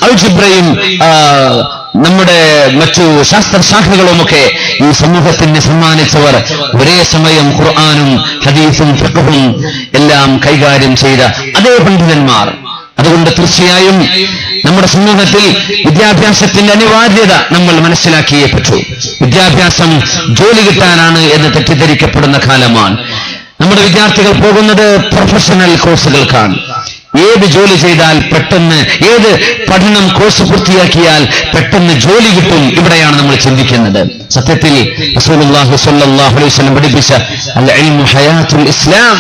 അൽജിബ്രയും നമ്മുടെ മറ്റു ശാസ്ത്രശാഖകളുമൊക്കെ ഈ സമൂഹത്തിന് സമ്മാനിച്ചവർ ഒരേ സമയം ഖുർആനും ഹദീസും ഫിഖ്ഹും എല്ലാം കൈകാര്യം ചെയ്ത അതേ പണ്ഡിതന്മാർ. അതുകൊണ്ട് തീർച്ചയായും നമ്മുടെ സമൂഹത്തിൽ വിദ്യാഭ്യാസത്തിന്റെ അനിവാര്യത നമ്മൾ മനസ്സിലാക്കിയേ പറ്റൂ. വിദ്യാഭ്യാസം ജോലി കിട്ടാനാണ് എന്ന് തെറ്റിദ്ധരിക്കപ്പെടുന്ന കാലമാണ്. നമ്മുടെ വിദ്യാർത്ഥികൾ പോകുന്നത് പ്രൊഫഷണൽ കോഴ്സുകൾക്കാണ്. ഏത് ജോലി ചെയ്താൽ പെട്ടെന്ന്, ഏത് പഠനം കോഴ്സ് പൂർത്തിയാക്കിയാൽ പെട്ടെന്ന് ജോലി കിട്ടും, ഇവിടെയാണ് നമ്മൾ ചിന്തിക്കുന്നത്. സത്യത്തിൽ റസൂലുള്ളാഹി സ്വല്ലല്ലാഹു അലൈഹി വസല്ലം പഠിപ്പിച്ച അൽ ഇൽമു ഹയാത്തുൽ ഇസ്ലാം,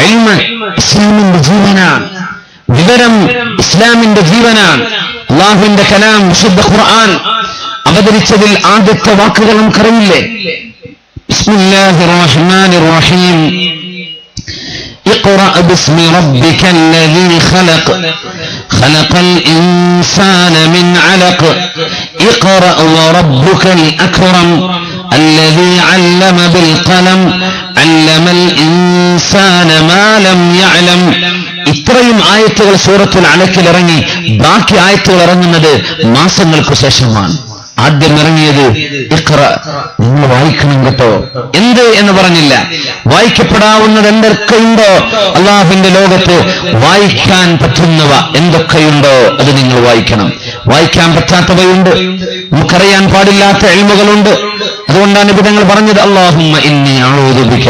ഇൽമ് ഇസ്ലാമിന്റെ ജീവനാണ്, വിവരം ഇസ്ലാമിന്റെ ജീവനാണ്. അല്ലാഹുവിന്റെ കലാം വിശുദ്ധ ഖുർആൻ അവതരിച്ചതിൽ ആദ്യത്തെ വാക്കുകൾ നമുക്കറിയില്ലേ? ബിസ്മില്ലാഹിർ റഹ്മാനിർ റഹീം. اقرأ باسم ربك الذي خلق خلق الإنسان من علق اقرأ وربك الأكرم الذي علم بالقلم علم الإنسان ما لم يعلم. ഇത്രയും ആയത്തുകൾ സൂറത്തുൽ അലക്കിൽ ഇറങ്ങി. ബാക്കി ആയത്തുകൾ ഇറങ്ങുന്നത് മാസങ്ങൾക്ക് ശേഷമാണ്. ആദ്യം ഇറങ്ങിയത് ഇഖ്റ, നിങ്ങൾ വായിക്കണം കേട്ടോ. എന്ത് എന്ന് പറഞ്ഞില്ല. വായിക്കപ്പെടാവുന്നത് എന്തൊക്കെയുണ്ടോ അള്ളാഹുവിന്റെ ലോകത്ത് വായിക്കാൻ പറ്റുന്നവ എന്തൊക്കെയുണ്ടോ അത് നിങ്ങൾ വായിക്കണം. വായിക്കാൻ പറ്റാത്തവയുണ്ട്, നമുക്കറിയാൻ പാടില്ലാത്ത ഇൽമുകളുണ്ട്. അതുകൊണ്ടാണ് നിബിധങ്ങൾ പറഞ്ഞത് അല്ലാഹുമ്മ ഇന്നി അഊദു ബിക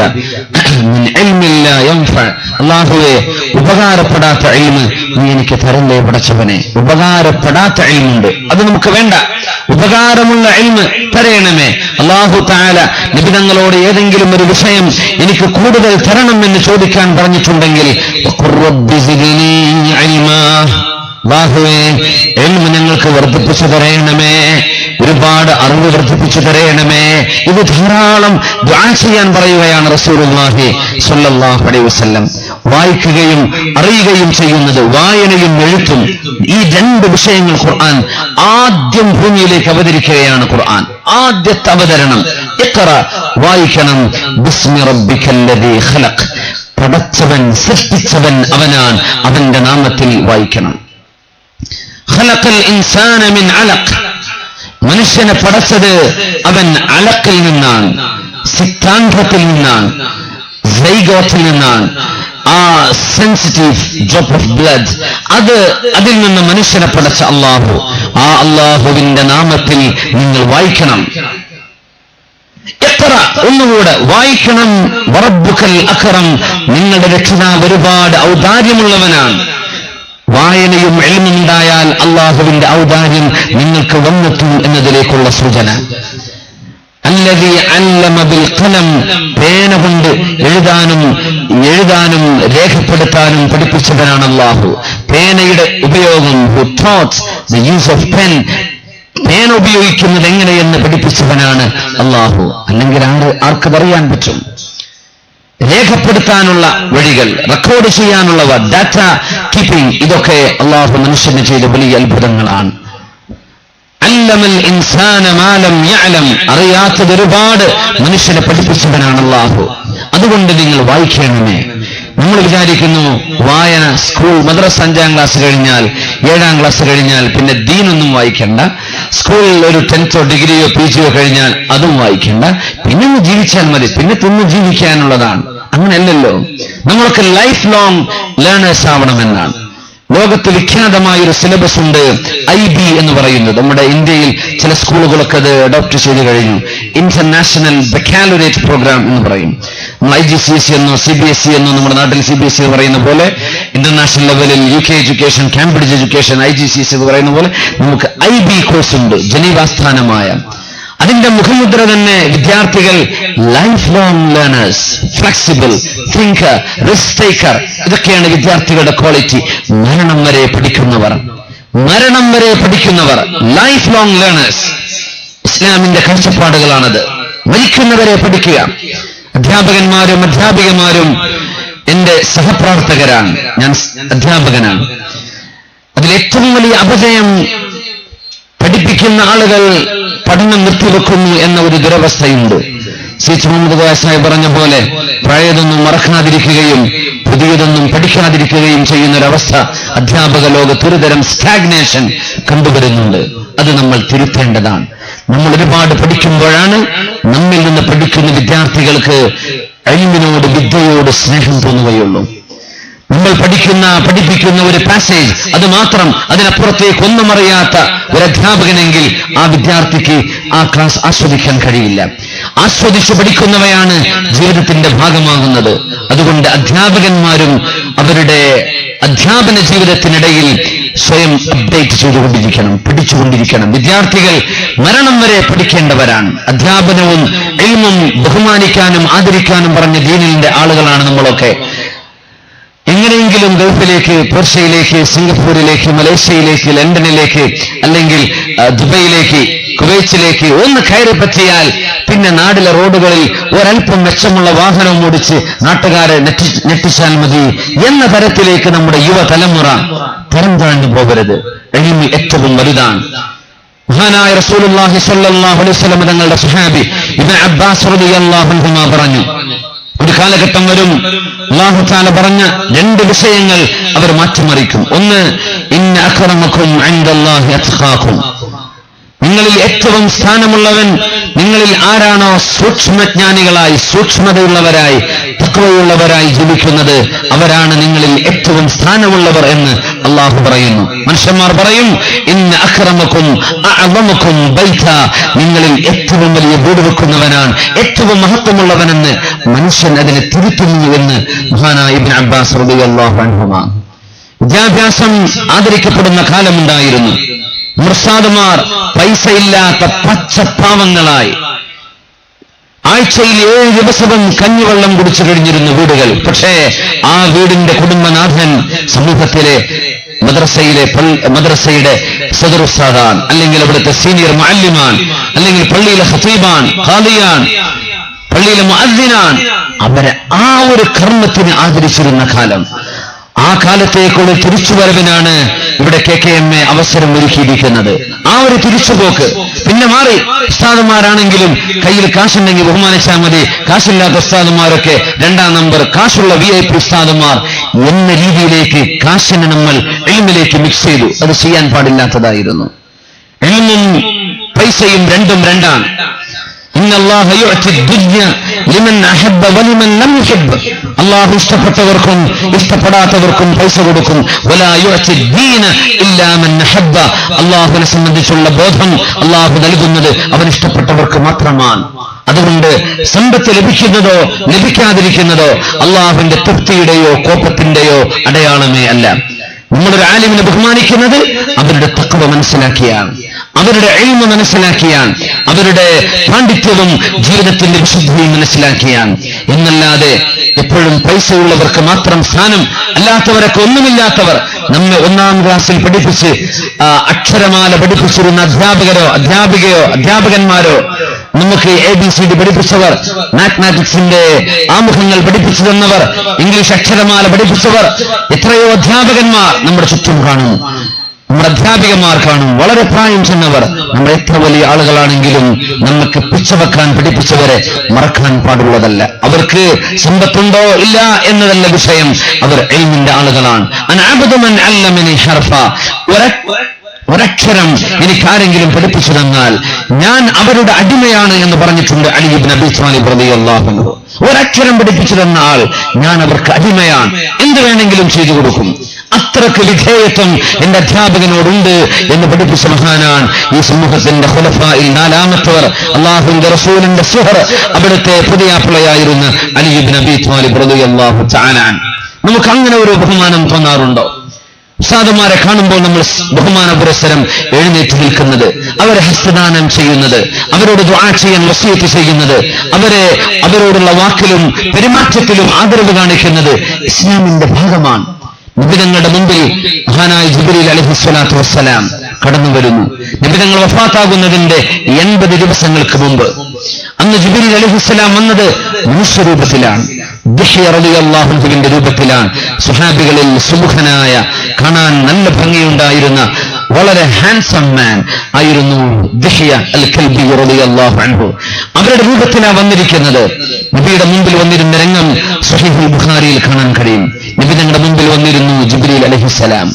മിൻ ഇൽമിൻ ലാ യൻഫ. അല്ലാഹുവേ, ഉപകാരപ്പെടാത്ത ഇൽമ് നീ എനിക്ക് തരല്ലേ പടച്ചവനെ. ഉപകാരപ്പെടാത്ത ഇൽമുണ്ട്, അത് നമുക്ക് വേണ്ട. ഉപകാരമുള്ള ഇൽമ് തരയണമേ. അല്ലാഹു തആല നിബിധങ്ങളോട് ഏതെങ്കിലും ഒരു വിഷയം എനിക്ക് കൂടുതൽ തരണം എന്ന് ചോദിക്കാൻ പറഞ്ഞിട്ടുണ്ടെങ്കിൽ വഖുർ റബ്ബി സിദ്നി ഇൽമാ, അല്ലാഹുവേ ഇൽമ് ഞങ്ങൾക്ക് വർദ്ധിപ്പിച്ചു തരയണമേ, ഒരുപാട് അറിവ് വർദ്ധിപ്പിച്ചു തരയണമേ. ഇത് ധാരാളം ദുആ ചെയ്യാൻ പറയുകയാണ് റസൂലുള്ളാഹി സ്വല്ലല്ലാഹു അലൈഹി വസല്ലം. വായിക്കുകയും അറിയുകയും ചെയ്യുന്നത്, വായനയും എഴുത്തും, ഈ രണ്ട് വിഷയങ്ങൾ ഖുർആൻ ആദ്യം ഭൂമിയിലേക്ക് അവതരിക്കുകയാണ്. ഖുർആൻ ആദ്യത്തെ അവതരണം ഇഖ്റ, വായിക്കണം. ബിസ്മി റബ്ബിക്കല്ലദീ ഖലഖ്, പടച്ചവൻ സൃഷ്ടിച്ചവൻ അവനാണ്, അവന്റെ നാമത്തിൽ വായിക്കണം. ഖലഖൽ ഇൻസാന മിൻ അലഖ്, മനുഷ്യനെ പടച്ചത് അവൻ അലക്കിൽ നിന്നാണ്, സിദ്ധാന്തത്തിൽ നിന്നാണ്, സൈഗോത്തിൽ നിന്നാണ്. ആ സെൻസിറ്റീവ് ഡ്രോപ്പ് ഓഫ് ബ്ലഡ്, അതിൽ നിന്ന് മനുഷ്യനെ പടച്ച അല്ലാഹു, ആ അല്ലാഹുവിന്റെ നാമത്തിൽ നിങ്ങൾ വായിക്കണം. എത്ര ഒന്നുകൂടെ വായിക്കണം. വറബ്ബുക്കൽ അക്രം, നിങ്ങളുടെ രക്ഷിതാവ് ഒരുപാട് ഔദാര്യമുള്ളവനാണ്. വായനയും ഇൽമുണ്ടായാൽ അല്ലാഹുവിന്റെ ഔദാര്യം നിങ്ങൾക്ക് വന്നെത്തും എന്നതിലേക്കുള്ള സൂചന. അല്ലദീ അല്ലമ ബിൽ ഖലം, പേന കൊണ്ട് എഴുതാനും രേഖപ്പെടുത്താനും പഠിപ്പിച്ചവനാണ് അല്ലാഹു. പേനയുടെ ഉപയോഗം, who taught the use of pen, പേന ഉപയോഗിക്കുന്നത് എങ്ങനെയെന്ന് പഠിപ്പിച്ചവനാണ് അല്ലാഹു. അല്ലെങ്കിൽ ആർക്കതറിയാൻ പറ്റും? രേഖപ്പെടുത്താനുള്ള വഴികൾ, റെക്കോർഡ് ചെയ്യാനുള്ളവ, ഡാറ്റ കീപ്പിംഗ്, ഇതൊക്കെ അല്ലാഹു മനുഷ്യന് ചെയ്ത വലിയ അത്ഭുതങ്ങളാണ്. അല്ലമൽ ഇൻസാന മാ ലം യഅലം, അറിയാത്തത് ഒരുപാട് മനുഷ്യനെ പഠിപ്പിച്ചവനാണ് അല്ലാഹു. അതുകൊണ്ട് നിങ്ങൾ വായിക്കണമേ. നമ്മൾ വിചാരിക്കുന്നു വായന സ്കൂൾ മദ്രസ 5ാം ക്ലാസ് കഴിഞ്ഞാൽ 7ാം ക്ലാസ് കഴിഞ്ഞാൽ പിന്നെ ദീനൊന്നും വായിക്കണ്ട, സ്കൂളിൽ ഒരു 10ോ ഡിഗ്രിയോ PGയോ കഴിഞ്ഞാൽ അതും വായിക്കണ്ട, പിന്നെ ജീവിച്ചാൽ മതി, പിന്നെ തിന്ന് ജീവിക്കാനുള്ളതാണ്. അങ്ങനെയല്ലല്ലോ. നമ്മളൊക്കെ ലൈഫ് ലോങ് ലേണേഴ്സ് ആവണമെന്നാണ്. ലോകത്ത് വിഖ്യാതമായൊരു സിലബസ് ഉണ്ട്, IB എന്ന് പറയുന്നത്. നമ്മുടെ ഇന്ത്യയിൽ ചില സ്കൂളുകളൊക്കെ അത് അഡോപ്റ്റ് ചെയ്ത് കഴിഞ്ഞു. ഇന്റർനാഷണൽ ബക്കാലറേറ്റ് പ്രോഗ്രാം എന്ന് പറയും. IGCSE എന്നോ CBSE എന്നോ നമ്മുടെ നാട്ടിൽ CBSE എന്ന് പറയുന്ന പോലെ, ഇന്റർനാഷണൽ ലെവലിൽ UK education, Cambridge education, IGCSE എന്ന് പറയുന്ന പോലെ നമുക്ക് IB കോഴ്സ് ഉണ്ട്, ജനീവ ആസ്ഥാനമായ. അതിന്റെ മുഖമുദ്ര തന്നെ വിദ്യാർത്ഥികൾ life long learners, flexible thinker, risk taker, ഇതൊക്കെയാണ് വിദ്യാർത്ഥികളുടെ ക്വാളിറ്റി. മരണം വരെ പഠിക്കുന്നവർ, ലൈഫ് ലോങ് ലേണേഴ്സ്. ഇസ്ലാമിന്റെ കാഴ്ചപ്പാടുകളാണത്. മരിക്കുന്നവരെ പഠിക്കുക. അധ്യാപകന്മാരും അധ്യാപികമാരും എന്റെ സഹപ്രവർത്തകരാണ്, ഞാൻ അധ്യാപകനാണ്. അതിലേറ്റവും വലിയ അപജയം പഠിപ്പിക്കുന്ന ആളുകൾ പഠനം നിർത്തിവെക്കുന്നു എന്ന ഒരു ദുരവസ്ഥയുണ്ട്. സി.എച്ച്. മുഹമ്മദ് കോയ സാഹിബ് പറഞ്ഞ പോലെ പഴയതൊന്നും മറക്കാതിരിക്കുകയും പുതിയതൊന്നും പഠിക്കാതിരിക്കുകയും ചെയ്യുന്ന ഒരവസ്ഥ അധ്യാപക ലോകത്ത് ഒരുതരം സ്റ്റാഗ്നേഷൻ കണ്ടുവരുന്നുണ്ട്. അത് നമ്മൾ തിരുത്തേണ്ടതാണ്. നമ്മൾ ഒരുപാട് പഠിക്കുമ്പോഴാണ് നമ്മിൽ നിന്ന് പഠിക്കുന്ന വിദ്യാർത്ഥികൾക്ക് ഇൽമിനോട്, വിദ്യയോട് സ്നേഹം തോന്നുകയുള്ളൂ. നമ്മൾ പഠിപ്പിക്കുന്ന ഒരു പാസേജ്, അത് മാത്രം, അതിനപ്പുറത്തേക്ക് ഒന്നും അറിയാത്ത ഒരു അധ്യാപകനെങ്കിൽ ആ വിദ്യാർത്ഥിക്ക് ആ ക്ലാസ് ആസ്വദിക്കാൻ കഴിയില്ല. ആസ്വദിച്ച് പഠിക്കുന്നവയാണ് ജീവിതത്തിന്റെ ഭാഗമാകുന്നത്. അതുകൊണ്ട് അധ്യാപകന്മാരും അവരുടെ അധ്യാപന ജീവിതത്തിനിടയിൽ സ്വയം അപ്ഡേറ്റ് ചെയ്തുകൊണ്ടിരിക്കണം, പഠിച്ചുകൊണ്ടിരിക്കണം. വിദ്യാർത്ഥികൾ മരണം വരെ പഠിക്കേണ്ടവരാണ്. അധ്യാപനവും ഇൽമും ബഹുമാനിക്കാനും ആദരിക്കാനും പറഞ്ഞ ദീനിന്റെ ആളുകളാണ് നമ്മളൊക്കെ. എങ്ങനെയെങ്കിലും ആരെങ്കിലും ഗൾഫിലേക്ക്, പേർഷ്യയിലേക്ക്, സിംഗപ്പൂരിലേക്ക്, മലേഷ്യയിലേക്ക്, ലണ്ടനിലേക്ക്, അല്ലെങ്കിൽ ദുബൈയിലേക്ക്, കുവൈറ്റിലേക്ക് ഒന്ന് കയറി പറ്റിയാൽ പിന്നെ നാട്ടിലെ റോഡുകളിൽ ഒരൽപ്പം മെച്ചമുള്ള വാഹനവും ഓടിച്ച് നാട്ടുകാരെ ഞെട്ടിച്ചാൽ മതി എന്ന തരത്തിലേക്ക് നമ്മുടെ യുവതലമുറ തരം താഴ്ന്നു പോകരുത്. ഇൽമ് ഏറ്റവും വലുതാണ്. മഹാനായ റസൂലുള്ളാഹി സ്വല്ലല്ലാഹു അലൈഹി വസല്ലം തങ്ങളുടെ സ്വഹാബി ഇബ്നു അബ്ബാസ് റളിയല്ലാഹു അൻഹുമാ പറഞ്ഞു, ഒരു കാലഘട്ടം വരും അല്ലാഹു തആല പറഞ്ഞ രണ്ട് വിഷയങ്ങൾ അവർ മാറ്റിമറിക്കും. ഒന്ന്, ഇന്ന അക്രമക്കും ഇൻദല്ലാഹി അത്ഖാക്കും, നിങ്ങളിൽ ഏറ്റവും സ്ഥാനമുള്ളവൻ നിങ്ങളിൽ ആരാണോ സൂക്ഷ്മജ്ഞാനികളായി, സൂക്ഷ്മതയുള്ളവരായി, തഖ്വയുള്ളവരായി ജീവിക്കുന്നത് അവരാണ് നിങ്ങളിൽ ഏറ്റവും സ്ഥാനമുള്ളവർ എന്ന് അള്ളാഹു പറയുന്നു. മനുഷ്യന്മാർ പറയും, ഇന്ന അക്രമക്കും അഅ്ളമക്കും ബൈത, നിങ്ങളിൽ ഏറ്റവും വലിയ വീട് വെക്കുന്നവനാണ്, ഏറ്റവും മഹത്വമുള്ളവനെന്ന് മനുഷ്യൻ അതിനെ തിരുത്തുന്നു എന്ന് മഹാനായ ഇബ്നു അബ്ബാസ് റളിയല്ലാഹു അൻഹുമാ. വിദ്യാഭ്യാസം ആദരിക്കപ്പെടുന്ന കാലമുണ്ടായിരുന്നു. മുർസാദുമാർ പൈസയില്ലാത്ത പച്ചപ്പാവങ്ങളായി ആഴ്ചയിൽ 7 ദിവസവും കഞ്ഞിവെള്ളം കുടിച്ചു കഴിഞ്ഞിരുന്ന വീടുകൾ. പക്ഷേ ആ വീടിന്റെ കുടുംബനാഥൻ സമൂഹത്തിലെ മദ്രസയുടെ സദർ ഉസ്താദാൻ, അല്ലെങ്കിൽ അവിടുത്തെ സീനിയർ മുഅല്ലിമാൻ, അല്ലെങ്കിൽ പള്ളിയിലെ ഖതീബാൻ, ഖാദിയാൻ, പള്ളിയിലെ മുഅദ്ദിനാൻ. അവരെ ആ ഒരു കർമ്മത്തിന് ആദരിച്ചിരുന്ന കാലം. ആ കാലത്തേക്കുള്ള തിരിച്ചുവരവിനാണ് ഇവിടെ KKMA അവസരം ഒരുക്കിയിരിക്കുന്നത്. ആ ഒരു തിരിച്ചുപോക്ക് പിന്നെ മാറി. ഉസ്താദുമാരാണെങ്കിലും കയ്യിൽ കാശുണ്ടെങ്കിൽ ബഹുമാനിച്ചാൽ മതി, കാശില്ലാത്ത ഉസ്താദുമാരൊക്കെ 2ാം നമ്പർ, കാശുള്ള VIP ഉസ്താദുമാർ എന്ന രീതിയിലേക്ക് കാശിനെ നമ്മൾ ഇൽമിലേക്ക് മിക്സ് ചെയ്തു. അത് ചെയ്യാൻ പാടില്ലാത്തതായിരുന്നു. ഇൽമും പൈസയും രണ്ടും രണ്ടാണ്. അള്ളാഹു ഇഷ്ടപ്പെട്ടവർക്കും ഇഷ്ടപ്പെടാത്തവർക്കും പൈസ കൊടുക്കും. അള്ളാഹുവിനെ സംബന്ധിച്ചുള്ള ബോധം അള്ളാഹു നൽകുന്നത് അവൻ ഇഷ്ടപ്പെട്ടവർക്ക് മാത്രമാണ്. അതുകൊണ്ട് സമ്പത്ത് ലഭിക്കുന്നതോ ലഭിക്കാതിരിക്കുന്നതോ അള്ളാഹുവിന്റെ തൃപ്തിയുടെയോ കോപത്തിന്റെയോ അടയാളമേ അല്ല. നമ്മളൊരു ആലിമിനെ ബഹുമാനിക്കുന്നത് അവരുടെ തഖ്വ മനസ്സിലാക്കിയാണ്, അവരുടെ ഇൽമ മനസ്സിലാക്കിയാണ്, അവരുടെ പാണ്ഡിത്യവും ജീവിതത്തിന്റെ വിശുദ്ധിയും മനസ്സിലാക്കിയാണ്. എന്നല്ലാതെ എപ്പോഴും പൈസയുള്ളവർക്ക് മാത്രം സ്ഥാനം, അല്ലാത്തവരൊക്കെ ഒന്നുമില്ലാത്തവർ. നമ്മെ 1ാം ക്ലാസ്സിൽ പഠിപ്പിച്ച് അക്ഷരമാല പഠിപ്പിച്ചിരുന്ന അധ്യാപകന്മാരോ, നമുക്ക് ABCD പഠിപ്പിച്ചവർ, മാത്തമാറ്റിക്സിന്റെ ആമുഖങ്ങൾ പഠിപ്പിച്ചു തന്നവർ, ഇംഗ്ലീഷ് അക്ഷരമാല പഠിപ്പിച്ചവർ, എത്രയോ അധ്യാപകന്മാർ നമ്മുടെ ചുറ്റും കാണും. നമ്മുടെ അധ്യാപികമാർ കാണും. വളരെ പ്രായം ചെന്നവർ. നമ്മൾ എത്ര വലിയ ആളുകളാണെങ്കിലും നമുക്ക് പിച്ചവെക്കാൻ പഠിപ്പിച്ചവരെ മറക്കാൻ പാടുള്ളതല്ല. അവർക്ക് സമ്പത്തുണ്ടോ ഇല്ല എന്നതല്ല വിഷയം, അവർ ഇൽമിന്റെ ആളുകളാണ്. ഒരക്ഷരം എനിക്കാരെങ്കിലും പഠിപ്പിച്ചു തന്നാൽ ഞാൻ അവരുടെ അടിമയാണ് എന്ന് പറഞ്ഞിട്ടുണ്ട് അലി ഇബ്നു അബീ ത്വാലിബ് റളിയല്ലാഹു അൻഹു. ഒരക്ഷരം പഠിപ്പിച്ചു തന്ന ആൾ ഞാൻ അവർക്ക് അടിമയാണ്, എന്ത് വേണമെങ്കിലും ചെയ്തു കൊടുക്കും. അത്രക്ക് വിധേയത്വം എന്റെ അധ്യാപകനോടുണ്ട് എന്ന് പഠിപ്പിച്ച മഹാനാണ് ഈ സമൂഹത്തിന്റെ ഖുലഫായിൽ 4ാമത്തവർ, അല്ലാഹുവിന്റെ റസൂലിന്റെ സുഹർ, അവിടുത്തെ പുതിയാപ്പിളയായിരുന്ന അലി ഇബ്നു അബീ ത്വാലിബ് റളിയല്ലാഹു തആല. നമുക്ക് അങ്ങനെ ഒരു ബഹുമാനം തോന്നാറുണ്ടോ? ഉസ്താദുമാരെ കാണുമ്പോൾ നമ്മൾ ബഹുമാന പുരസ്സരം എഴുന്നേറ്റ് നിൽക്കുന്നത്, അവരെ ഹസ്തദാനം ചെയ്യുന്നത്, അവരോട് ദുആ ചെയ്യാൻ വസിയത്ത് ചെയ്യുന്നത്, അവരോടുള്ള വാക്കിലും പെരുമാറ്റത്തിലും ആദരവ് കാണിക്കുന്നത് ഇസ്ലാമിന്റെ ഭാഗമാണ്. നിബിതങ്ങളുടെ മുമ്പിൽ മഹാനായ ജിബ്രീൽ അലൈഹിസ്സലാത്തു വസ്സലാം കടന്നു വരുന്നു. നിബിതങ്ങൾ വഫാത്താകുന്നതിന്റെ 80 ദിവസങ്ങൾക്ക് മുമ്പ്. അന്ന് ജിബ്രീൽ അലൈഹിസ്സലാം വന്നത് മനുഷ്യരൂപത്തിലാണ്, ദിഹ്യ റളിയല്ലാഹു അൻഹുവിന്റെ രൂപത്തിലാണ്. സുഹാബികളിൽ സുമുഖനായ, കാണാൻ നല്ല ഭംഗിയുണ്ടായിരുന്ന വളരെ ഹാൻസം മാൻ ആയിരുന്നു ദിഹ്യ അൽ കൽബി റളിയല്ലാഹു അൻഹു. അവരുടെ രൂപത്തിലാണ് വന്നിരിക്കുന്നത്. നബിയുടെ മുമ്പിൽ വന്നിരുന്ന രംഗം സ്വഹീഹുൽ ബുഖാരിയിൽ കാണാൻ കഴിയും. നബി തങ്ങളുടെ മുമ്പിൽ വന്നിരുന്നു ജിബ്രീൽ അലൈഹിസ്സലാം.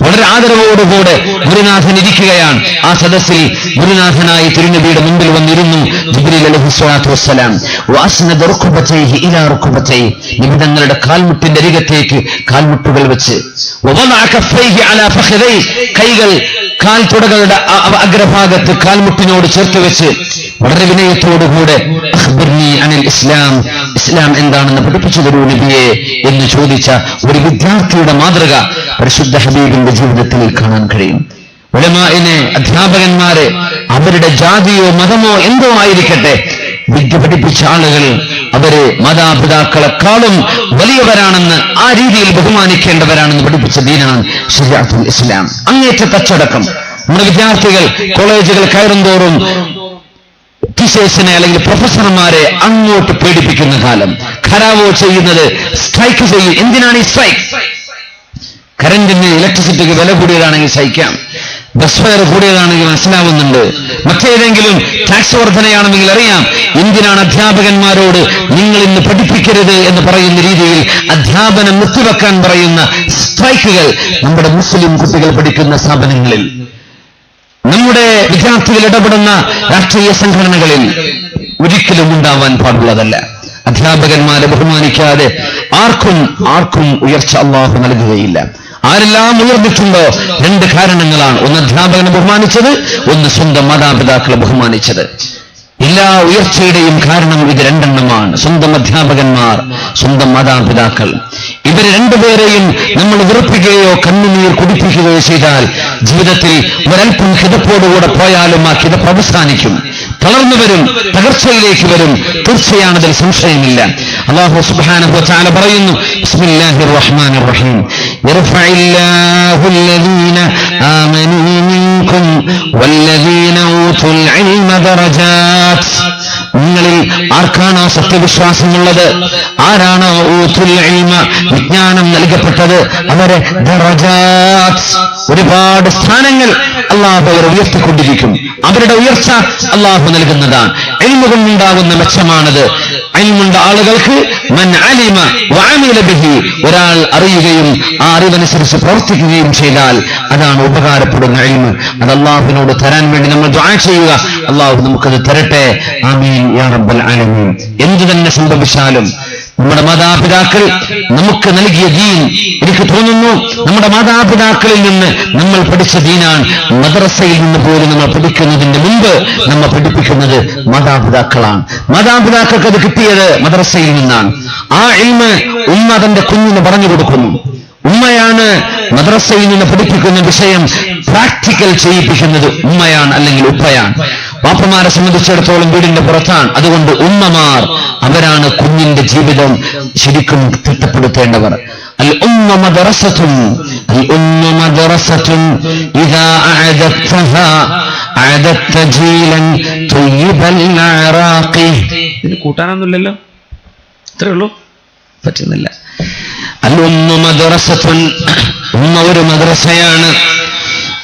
വളരെ ആദരവോടുകൂടെ ഗുരുനാഥൻ ഇരിക്കുകയാണ്. ആ സദസ്സിൽ ഗുരുനാഥനായി തിരുനബിയുടെ മുമ്പിൽ വന്നിരുന്നു ജിബ്രീൽ അലൈഹിസ്സലാത്തു വസ്സലാം. വഅസ്നദ റുക്ബതൈഹി ഇലാ റുക്ബതൈഹി, നബി തങ്ങളുടെ കാൽമുട്ടിന്റെ അരികത്തേക്ക് കാൽമുട്ടുകൾ വെച്ച്, വവദഅ കഫൈഹി അലാ ഫഖദൈഹി, കൈകൾ കാൽ തുടകളുടെ അഗ്രഭാഗത്ത് കാൽമുട്ടിനോട് ചേർത്ത് വെച്ച് വളരെ വിനയത്തോടുകൂടെ അഖ്ബിർനി അനിൽ ഇസ്ലാം, ഇസ്ലാം എന്താണെന്ന് പഠിപ്പിച്ചു തരൂ നബിയെ എന്ന് ചോദിച്ച ഒരു വിദ്യാർത്ഥിയുടെ മാതൃക പരിശുദ്ധ ഹബീബിന്റെ ജീവിതത്തിൽ കാണാൻ കഴിയും. ഉലമാഇനെ, അധ്യാപകന്മാരെ, അവരുടെ ജാതിയോ മതമോ എന്തോ ആയിരിക്കട്ടെ, വിദ്യ പഠിപ്പിച്ച ആളുകൾ അവര് മാതാപിതാക്കളെക്കാളും വലിയവരാണെന്ന്, ആ രീതിയിൽ ബഹുമാനിക്കേണ്ടവരാണെന്ന് പഠിപ്പിച്ച ദീനാണ് ശരീഅത്തുൽ ഇസ്ലാം. അങ്ങേറ്റ തച്ചടക്കം. നമ്മുടെ വിദ്യാർത്ഥികൾ കോളേജുകൾ കയറുന്തോറും ടീച്ചേഴ്സിനെ അല്ലെങ്കിൽ പ്രൊഫസർമാരെ അങ്ങോട്ട് പേടിപ്പിക്കുന്ന കാലം. ഖരാവോ ചെയ്യുന്നത്, സ്ട്രൈക്ക് ചെയ്യും. എന്തിനാണ് ഈ സ്ട്രൈക്ക്? കറന്റിന് ഇലക്ട്രിസിറ്റിക്ക് വില കൂടിയതാണെങ്കിൽ സഹിക്കാം, ബസ് ഫെയർ കൂടിയതാണെങ്കിൽ മനസ്സിലാവുന്നുണ്ട്, മറ്റേതെങ്കിലും ടാക്സ് വർധനയാണെങ്കിൽ അറിയാം. എന്തിനാണ് അധ്യാപകന്മാരോട് നിങ്ങൾ ഇന്ന് പഠിപ്പിക്കരുത് എന്ന് പറയുന്ന രീതിയിൽ അധ്യാപനം നിർത്തിവെക്കാൻ പറയുന്ന സ്ട്രൈക്കുകൾ നമ്മുടെ മുസ്ലിം കുട്ടികൾ പഠിക്കുന്ന സ്ഥാപനങ്ങളിൽ, നമ്മുടെ വിദ്യാർത്ഥികൾ ഇടപെടുന്ന രാഷ്ട്രീയ സംഘടനകളിൽ ഒരിക്കലും ഉണ്ടാവാൻ പാടുള്ളതല്ല. അധ്യാപകന്മാരെ ബഹുമാനിക്കാതെ ആർക്കും ഉയർച്ച അല്ലാഹു നൽകുകയില്ല. ആരെല്ലാം ഉയർന്നിട്ടുണ്ടോ, രണ്ട് കാരണങ്ങളാണ്. ഒന്ന് അധ്യാപകനെ ബഹുമാനിച്ചത്, ഒന്ന് സ്വന്തം മാതാപിതാക്കളെ ബഹുമാനിച്ചത്. എല്ലാ ഉയർച്ചയുടെയും കാരണം ഇത് രണ്ടെണ്ണമാണ്: സ്വന്തം അധ്യാപകന്മാർ, സ്വന്തം മാതാപിതാക്കൾ. ഇവരെ രണ്ടുപേരെയും നമ്മൾ വെറുപ്പിക്കുകയോ കണ്ണുനീർ കുടിപ്പിക്കുകയോ ചെയ്താൽ ജീവിതത്തിൽ ഒരൽപ്പം കിതപ്പോടുകൂടെ പോയാലും ആ കിതപ്പ് അവസാനിക്കും, തളർന്നു വരും, തകർച്ചയിലേക്ക് വരും. തീർച്ചയാണതിൽ സംശയമില്ല. അല്ലാഹു സുബ്ഹാനഹു വ തആല പറയുന്നു, ബിസ്മില്ലാഹിർ റഹ്മാനിർ റഹീം, യർഫഇല്ലാഹു അല്ലദീന ആമനൂ മിൻകും വല്ലദീന ഊതുൽ ഇൽമ ദറജാത്ത്. നിങ്ങളിൽ ആർക്കാണോ സത്യവിശ്വാസമുള്ളത്, ആരാണോ ഊതുൽ ഇൽമ വിജ്ഞാനം നൽകപ്പെട്ടത്, അവരെ ദറജാത്ത്, ഒരുപാട് സ്ഥാനങ്ങൾ അല്ലാഹു അവരെ ഉയർത്തിക്കൊണ്ടിരിക്കും. അവരുടെ ഉയർച്ച അല്ലാഹു നൽകുന്നതാണ്. ഇൽമ കൊണ്ടുണ്ടാകുന്ന മെച്ചമാണത്. ഇൽമുണ്ട ആളുകൾക്ക് മൻ അലിമ വഅമില ബിഹി, ഒരാൾ അറിയുകയും ആ അറിവനുസരിച്ച് പ്രവർത്തിക്കുകയും ചെയ്താൽ അതാണ് ഉപകാരപ്പെടുന്ന ഇൽമ്. അത് അല്ലാഹുവിനോട് തരാൻ വേണ്ടി നമ്മൾ ദുആ ചെയ്യുക. അല്ലാഹു നമുക്കത് തരട്ടെ. ആമീൻ യാ റബ്ബൽ ആലമീൻ. എന്തു തന്നെ സംഭവിച്ചാലും നമ്മുടെ മാതാപിതാക്കൾ നമുക്ക് നൽകിയ ദീൻ, എനിക്ക് തോന്നുന്നു നമ്മുടെ മാതാപിതാക്കളിൽ നിന്ന് നമ്മൾ പഠിച്ച ദീനാണ്. മദ്രസയിൽ നിന്ന് പോലും നമ്മൾ പഠിക്കുന്നതിന് മുമ്പ് നമ്മൾ പഠിപ്പിക്കുന്നത് മാതാപിതാക്കളാണ്. മാതാപിതാക്കൾക്ക് അത് കിട്ടിയത് മദ്രസയിൽ നിന്നാണ്. ആ ഇൽമ് ഉമ്മ തന്റെ കുഞ്ഞിന് പറഞ്ഞു കൊടുക്കുന്നു. ഉമ്മയാണ് മദ്രസയിൽ നിന്ന് പഠിപ്പിക്കുന്ന വിഷയം പ്രാക്ടിക്കൽ ചെയ്യിപ്പിക്കുന്നത് ഉമ്മയാണ് അല്ലെങ്കിൽ ഉപ്പയാണ്. വാപ്പമാരെ സംബന്ധിച്ചിടത്തോളം വീടിന്റെ പുറത്താണ്. അതുകൊണ്ട് ഉമ്മമാർ അവരാണ് കുഞ്ഞിന്റെ ജീവിതം ശരിക്കും തിട്ടപ്പെടുത്തേണ്ടവർ. അൽ ഉമ്മ മദ്റസത്തുൻ, അൽ ഉമ്മ മദ്റസത്തുൻ ഇദാ അഅദത്തഹാ അഅദത്ത ജീലൻ തയ്യിബൽ അറാഖി. ഇത് കൂട്ടാനൊന്നുമില്ലല്ലോ, ഇത്രേ ഉള്ളൂ, പറ്റുന്നില്ല. അൽ ഉമ്മ മദ്റസത്തുൻ, ഉമ്മ ഒരു മദ്രസയാണ്.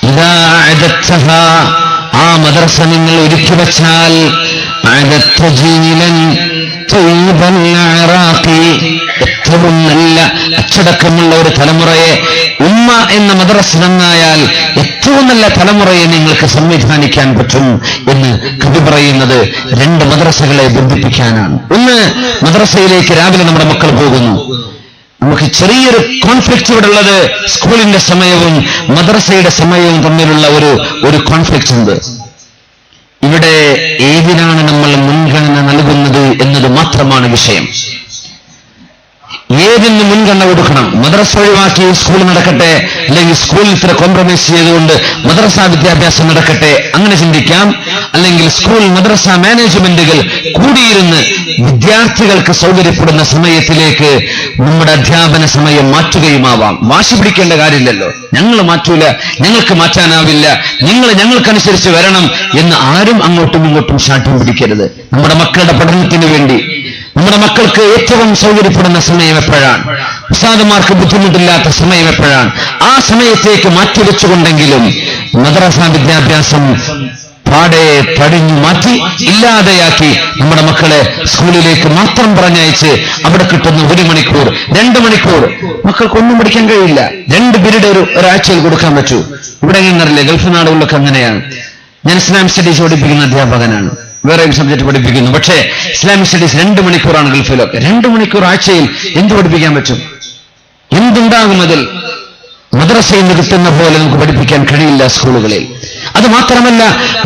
ഇദാ അഅദത്തഹാ, ആ മദ്രസ നിങ്ങൾ ഒരുക്കി വച്ചാൽ, അഅദത്ത ജീലൻ തയ്യിബൽ അറാഖി, ഏറ്റവും നല്ല അച്ചടക്കമുള്ള ഒരു തലമുറയെ, ഉമ്മ എന്ന മദ്രസ നന്നായാൽ ഏറ്റവും നല്ല തലമുറയെ നിങ്ങൾക്ക് സംവിധാനിക്കാൻ പറ്റും എന്ന് കവി പറയുന്നത് രണ്ട് മദ്രസകളെ ബന്ധിപ്പിക്കാനാണ്. ഒന്ന്, മദ്രസയിലേക്ക് രാവിലെ നമ്മുടെ മക്കൾ പോകുന്നു. നമുക്ക് ചെറിയൊരു കോൺഫ്ലിക്റ്റ് ഇവിടെ ഉള്ളത് സ്കൂളിന്റെ സമയവും മദ്രസയുടെ സമയവും തമ്മിലുള്ള ഒരു കോൺഫ്ലിക്റ്റ് ഉണ്ട്. ഇവിടെ ഏതിനാണ് നമ്മൾ മുൻഗണന നൽകുന്നത് എന്നത് മാത്രമാണ് വിഷയം. ഏതിന് മുൻഗണന കൊടുക്കണം? മദ്രസ ഒഴിവാക്കി സ്കൂൾ നടക്കട്ടെ, അല്ലെങ്കിൽ സ്കൂളിൽ ഇത്ര കോംപ്രമൈസ് ചെയ്തുകൊണ്ട് മദ്രസ വിദ്യാഭ്യാസം നടക്കട്ടെ, അങ്ങനെ ചിന്തിക്കാം. അല്ലെങ്കിൽ സ്കൂൾ മദ്രസ മാനേജ്മെന്റുകൾ കൂടിയിരുന്ന് വിദ്യാർത്ഥികൾക്ക് സൗകര്യപ്പെടുന്ന സമയത്തിലേക്ക് നമ്മുടെ അധ്യാപന സമയം മാറ്റുകയുമാവാം. വാശി പിടിക്കേണ്ട കാര്യമില്ലല്ലോ. ഞങ്ങൾ മാറ്റൂല, ഞങ്ങൾക്ക് മാറ്റാനാവില്ല, നിങ്ങൾ ഞങ്ങൾക്കനുസരിച്ച് വരണം എന്ന് ആരും അങ്ങോട്ടും ഇങ്ങോട്ടും ശാഠ്യം പിടിക്കരുത്. നമ്മുടെ മക്കളുടെ പഠനത്തിന് വേണ്ടി നമ്മുടെ മക്കൾക്ക് ഏറ്റവും സൗകര്യപ്പെടുന്ന സമയം എപ്പോഴാണ്? ഉസ്താദുമാർക്ക് ബുദ്ധിമുട്ടില്ലാത്ത സമയം എപ്പോഴാണ്? ആ സമയത്തേക്ക് മാറ്റിവെച്ചുകൊണ്ടെങ്കിലും മദ്രസ വിദ്യാഭ്യാസം പാടെ പടിഞ്ഞു മാറ്റി ഇല്ലാതെയാക്കി നമ്മുടെ മക്കളെ സ്കൂളിലേക്ക് മാത്രം പറഞ്ഞയച്ച് അവിടെ കിട്ടുന്ന 1 മണിക്കൂർ 2 മണിക്കൂർ മക്കൾക്കൊന്നും പഠിക്കാൻ കഴിയില്ല. 2 പീരീഡ് ഒരാഴ്ചയിൽ കൊടുക്കാൻ പറ്റൂ. ഇവിടെ എങ്ങനെയറിയില്ലേ, ഗൾഫ് നാടുകളിലൊക്കെ അങ്ങനെയാണ്. ഞാൻ ഇസ്ലാം സ്റ്റഡീസ് പഠിപ്പിക്കുന്ന അധ്യാപകനാണ്, വേറെയും സബ്ജക്ട് പഠിപ്പിക്കുന്നു. പക്ഷേ ഇസ്ലാമിക് സ്റ്റഡീസ് 2 മണിക്കൂറാണ് ഗൾഫിലൊക്കെ. 2 മണിക്കൂർ ആഴ്ചയിൽ എന്ത് പഠിപ്പിക്കാൻ പറ്റും? എന്തുണ്ടാകും അതിൽ? മദ്രസയിൽ നിന്ന് കിട്ടുന്ന പോലെ നമുക്ക് പഠിപ്പിക്കാൻ കഴിയില്ല സ്കൂളുകളിൽ. അത് മാത്രമല്ല,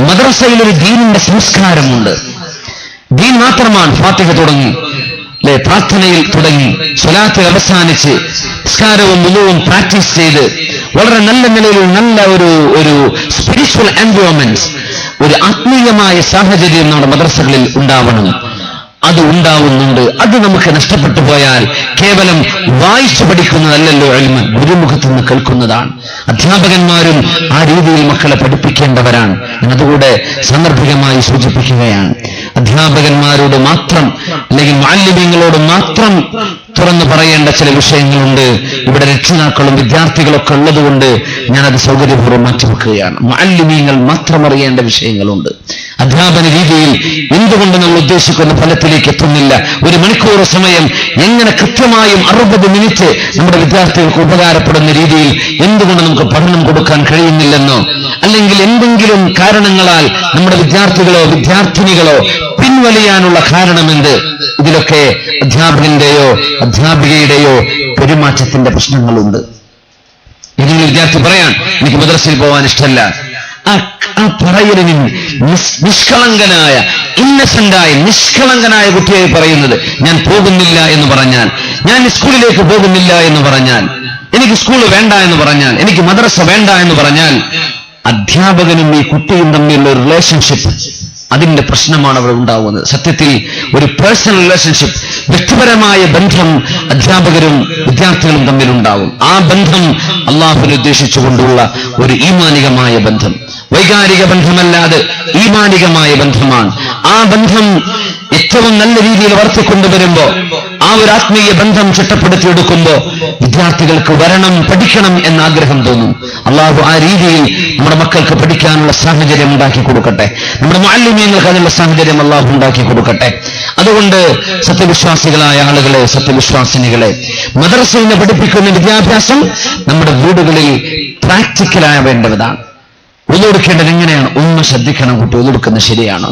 മദ്രസയിൽ ഒരു ദീനിന്റെ സംസ്കാരമുണ്ട്. ദീൻ മാത്രമാണ്. ഫാത്തിഹ തുടങ്ങി, പ്രാർത്ഥനയിൽ തുടങ്ങി, സ്വലാത്ത് അവസാനിച്ച് നിസ്കാരവും വുളുവും പ്രാക്ടീസ് ചെയ്ത് വളരെ നല്ല നിലയിൽ നല്ല ഒരു സ്പിരിച്വൽ എൻവയോൺമെന്റ്, ഒരു ആത്മീയമായ സാഹചര്യം നമ്മുടെ മദ്രസകളിൽ ഉണ്ടാവണം. അത് ഉണ്ടാവുന്നുണ്ട്. അത് നമുക്ക് നഷ്ടപ്പെട്ടു പോയാൽ കേവലം വായിച്ചു പഠിക്കുന്നതല്ലല്ലോ ഇൽമ്, ഗുരുമുഖത്ത് നിന്ന് കേൾക്കുന്നതാണ്. അധ്യാപകന്മാരും ആ രീതിയിൽ മക്കളെ പഠിപ്പിക്കേണ്ടവരാണ്. അതുകൂടെ സാന്ദർഭികമായി സൂചിപ്പിക്കുകയാണ്. അധ്യാപകന്മാരോട് മാത്രം അല്ലെങ്കിൽ മുഅല്ലിമീങ്ങളോട് മാത്രം തുറന്നു പറയേണ്ട ചില വിഷയങ്ങളുണ്ട്. ഇവിടെ രക്ഷിതാക്കളും വിദ്യാർത്ഥികളൊക്കെ ഉള്ളതുകൊണ്ട് ഞാനത് സൗകര്യപൂർവ്വം മാറ്റിവെക്കുകയാണ്. മുഅല്ലിമീങ്ങൾ മാത്രം അറിയേണ്ട വിഷയങ്ങളുണ്ട്. അധ്യാപന രീതിയിൽ എന്തുകൊണ്ട് നമ്മൾ ഉദ്ദേശിക്കുന്ന ഫലത്തിലേക്ക് എത്തുന്നില്ല? 1 മണിക്കൂർ സമയം എങ്ങനെ കൃത്യമായും 60 മിനിറ്റ് നമ്മുടെ വിദ്യാർത്ഥികൾക്ക് ഉപകാരപ്പെടുന്ന രീതിയിൽ എന്തുകൊണ്ട് നമുക്ക് പഠനം കൊടുക്കാൻ കഴിയുന്നില്ലെന്നോ, അല്ലെങ്കിൽ എന്തെങ്കിലും കാരണങ്ങളാൽ നമ്മുടെ വിദ്യാർത്ഥികളോ വിദ്യാർത്ഥിനികളോ പിൻവലിയാനുള്ള കാരണമെന്ത്? ഇതിലൊക്കെ അധ്യാപകന്റെയോ അധ്യാപികയുടെയോ പെരുമാറ്റത്തിന്റെ പ്രശ്നങ്ങളുണ്ട്. ഏതെങ്കിലും വിദ്യാർത്ഥി പറയാൻ എനിക്ക് മദ്രസയിൽ പോകാൻ ഇഷ്ടമല്ല, ആ പറയലിന് നിഷ്കളങ്കനായ ഇന്നസെന്റായ നിഷ്കളങ്കനായ കുട്ടിയായി പറയുന്നത് ഞാൻ പോകുന്നില്ല എന്ന് പറഞ്ഞാൽ, ഞാൻ സ്കൂളിലേക്ക് പോകുന്നില്ല എന്ന് പറഞ്ഞാൽ, എനിക്ക് സ്കൂൾ വേണ്ട എന്ന് പറഞ്ഞാൽ, എനിക്ക് മദ്രസ വേണ്ട എന്ന് പറഞ്ഞാൽ, അധ്യാപകനും ഈ കുട്ടിയും തമ്മിലുള്ള ഒരു റിലേഷൻഷിപ്പ്, അതിന്റെ പ്രശ്നമാണ് അവിടെ ഉണ്ടാവുന്നത്. സത്യത്തിൽ ഒരു പേഴ്സണൽ റിലേഷൻഷിപ്പ്, വ്യക്തിപരമായ ബന്ധം അധ്യാപകരും വിദ്യാർത്ഥികളും തമ്മിലുണ്ടാവും. ആ ബന്ധം അള്ളാഹുവിനെ ഉദ്ദേശിച്ചുകൊണ്ടുള്ള ഒരു ഈമാനികമായ ബന്ധം, വൈകാരിക ബന്ധമല്ലാതെ ഈമാനികമായ ബന്ധമാണ്. ആ ബന്ധം ഏറ്റവും നല്ല രീതിയിൽ വളർത്തിക്കൊണ്ടുവരുമ്പോ, ആ ഒരു ആത്മീയ ബന്ധം ചിട്ടപ്പെടുത്തിയെടുക്കുമ്പോ വിദ്യാർത്ഥികൾക്ക് വരണം, പഠിക്കണം എന്ന ആഗ്രഹം തോന്നും. അള്ളാഹു ആ രീതിയിൽ നമ്മുടെ മക്കൾക്ക് പഠിക്കാനുള്ള സാഹചര്യം ഉണ്ടാക്കി കൊടുക്കട്ടെ. നമ്മുടെ മുഅല്ലിമീങ്ങൾക്ക് അതിനുള്ള സാഹചര്യം അള്ളാഹു ഉണ്ടാക്കി കൊടുക്കട്ടെ. അതുകൊണ്ട് സത്യവിശ്വാസികളായ ആളുകളെ, സത്യവിശ്വാസിനികളെ, മദ്രസയിൽ നിന്ന് പഠിപ്പിക്കുന്ന വിദ്യാഭ്യാസം നമ്മുടെ വീടുകളിൽ പ്രാക്ടിക്കലായ വേണ്ടതാണ്. ഒതുകൊടുക്കേണ്ടത് എങ്ങനെയാണ്? ശ്രദ്ധിക്കണം. കുട്ടി ഒതുകൊടുക്കുന്നത് ശരിയാണോ?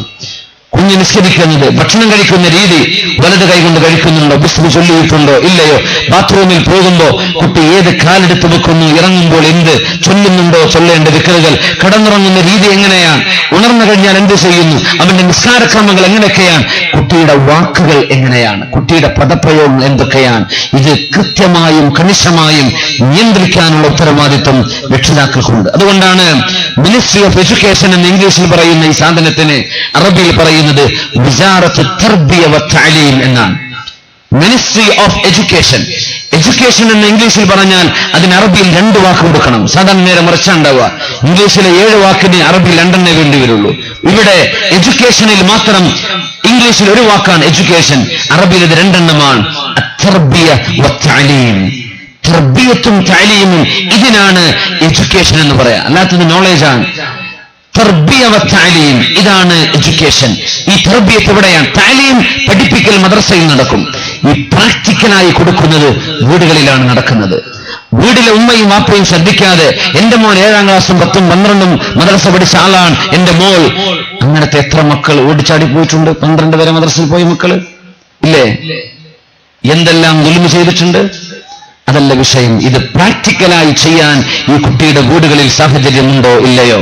കുഞ്ഞ് നിസ്കരിക്കുന്നത്, ഭക്ഷണം കഴിക്കുന്ന രീതി, വലത് കൈകൊണ്ട് കഴിക്കുന്നുണ്ടോ, ബിസ്മി ചൊല്ലിയിട്ടുണ്ടോ ഇല്ലയോ, ബാത്റൂമിൽ പോകുമ്പോ കുട്ടി ഏത് കാലെടുത്ത് വെക്കുന്നു, ഇറങ്ങുമ്പോൾ എന്ത് ചൊല്ലുന്നുണ്ടോ, ചൊല്ലേണ്ട ദിക്റുകൾ, കിടന്നുറങ്ങുന്ന രീതി എങ്ങനെയാണ്, ഉണർന്നു കഴിഞ്ഞാൽ എന്ത് ചെയ്യുന്നു, അവന്റെ നിസ്കാരക്രമങ്ങൾ എങ്ങനെയൊക്കെയാണ്, കുട്ടിയുടെ വാക്കുകൾ എങ്ങനെയാണ്, കുട്ടിയുടെ പദപ്രയോഗങ്ങൾ എന്തൊക്കെയാണ്, ഇത് കൃത്യമായും കണിശമായും നിയന്ത്രിക്കാനുള്ള ഉത്തരവാദിത്വം രക്ഷിതാക്കൾക്കുണ്ട്. അതുകൊണ്ടാണ് മിനിസ്ട്രി ഓഫ് എഡ്യൂക്കേഷൻ എന്ന് ഇംഗ്ലീഷിൽ പറയുന്ന ഈ സാധനത്തിന് അറബിയിൽ പറയുന്നത് വിസാറത്ത് തർബിയ വ തഅലീം എന്നാണ്. Ministry of education. എഡ്യൂക്കേഷൻ എന്ന് ഇംഗ്ലീഷിൽ പറഞ്ഞാൽ അതിന് അറബിയിൽ 2 വാക്ക് കൊടുക്കണം. സാധാരണ നേരെ മറിച്ചാണ്ടാവുക. ഇംഗ്ലീഷിലെ 7 വാക്കിന് അറബിയിൽ 2 വേണ്ടി വരുള്ളൂ. ഇവിടെ എഡ്യൂക്കേഷനിൽ മാത്രം ഇംഗ്ലീഷിൽ 1 വാക്കാണ് എഡ്യൂക്കേഷൻ, അറബിയിൽ ഇത് 2 തർബിയ വ തഅലീം. തർബിയത്തും തഅലീമും, ഇതിനാണ് എഡ്യൂക്കേഷൻ എന്ന് പറയാം. അല്ലാത്തത് നോളേജാണ്. തർബിയ വ തഅലീം, ഇതാണ് എഡ്യൂക്കേഷൻ. ഈ തർബിയത്ത് എവിടെയാണ്? തഅലീം, പഠിപ്പിക്കൽ മദ്രസയിൽ നടക്കും. ഈ പ്രാക്ടിക്കലായി കൊടുക്കുന്നത് വീടുകളിലാണ് നടക്കുന്നത്. വീട്ടിലെ ഉമ്മയും വാപ്പയും ശ്രദ്ധിക്കാതെ എന്റെ മോൻ 7ാം ക്ലാസ്സും 10ഉം 12ഉം മദ്രസ പഠിച്ച ആളാണ് എന്റെ മോൾ, അങ്ങനത്തെ എത്ര മക്കൾ ഓടിച്ചാടി പോയിട്ടുണ്ട്. 12 വരെ മദ്രസയിൽ പോയ മക്കള് ഇല്ലേ? എന്തെല്ലാം ദുൽമ ചെയ്തിട്ടുണ്ട്. അതല്ല വിഷയം. ഇത് പ്രാക്ടിക്കലായി ചെയ്യാൻ ഈ കുട്ടിയുടെ വീടുകളിൽ സാഹചര്യമുണ്ടോ ഇല്ലയോ?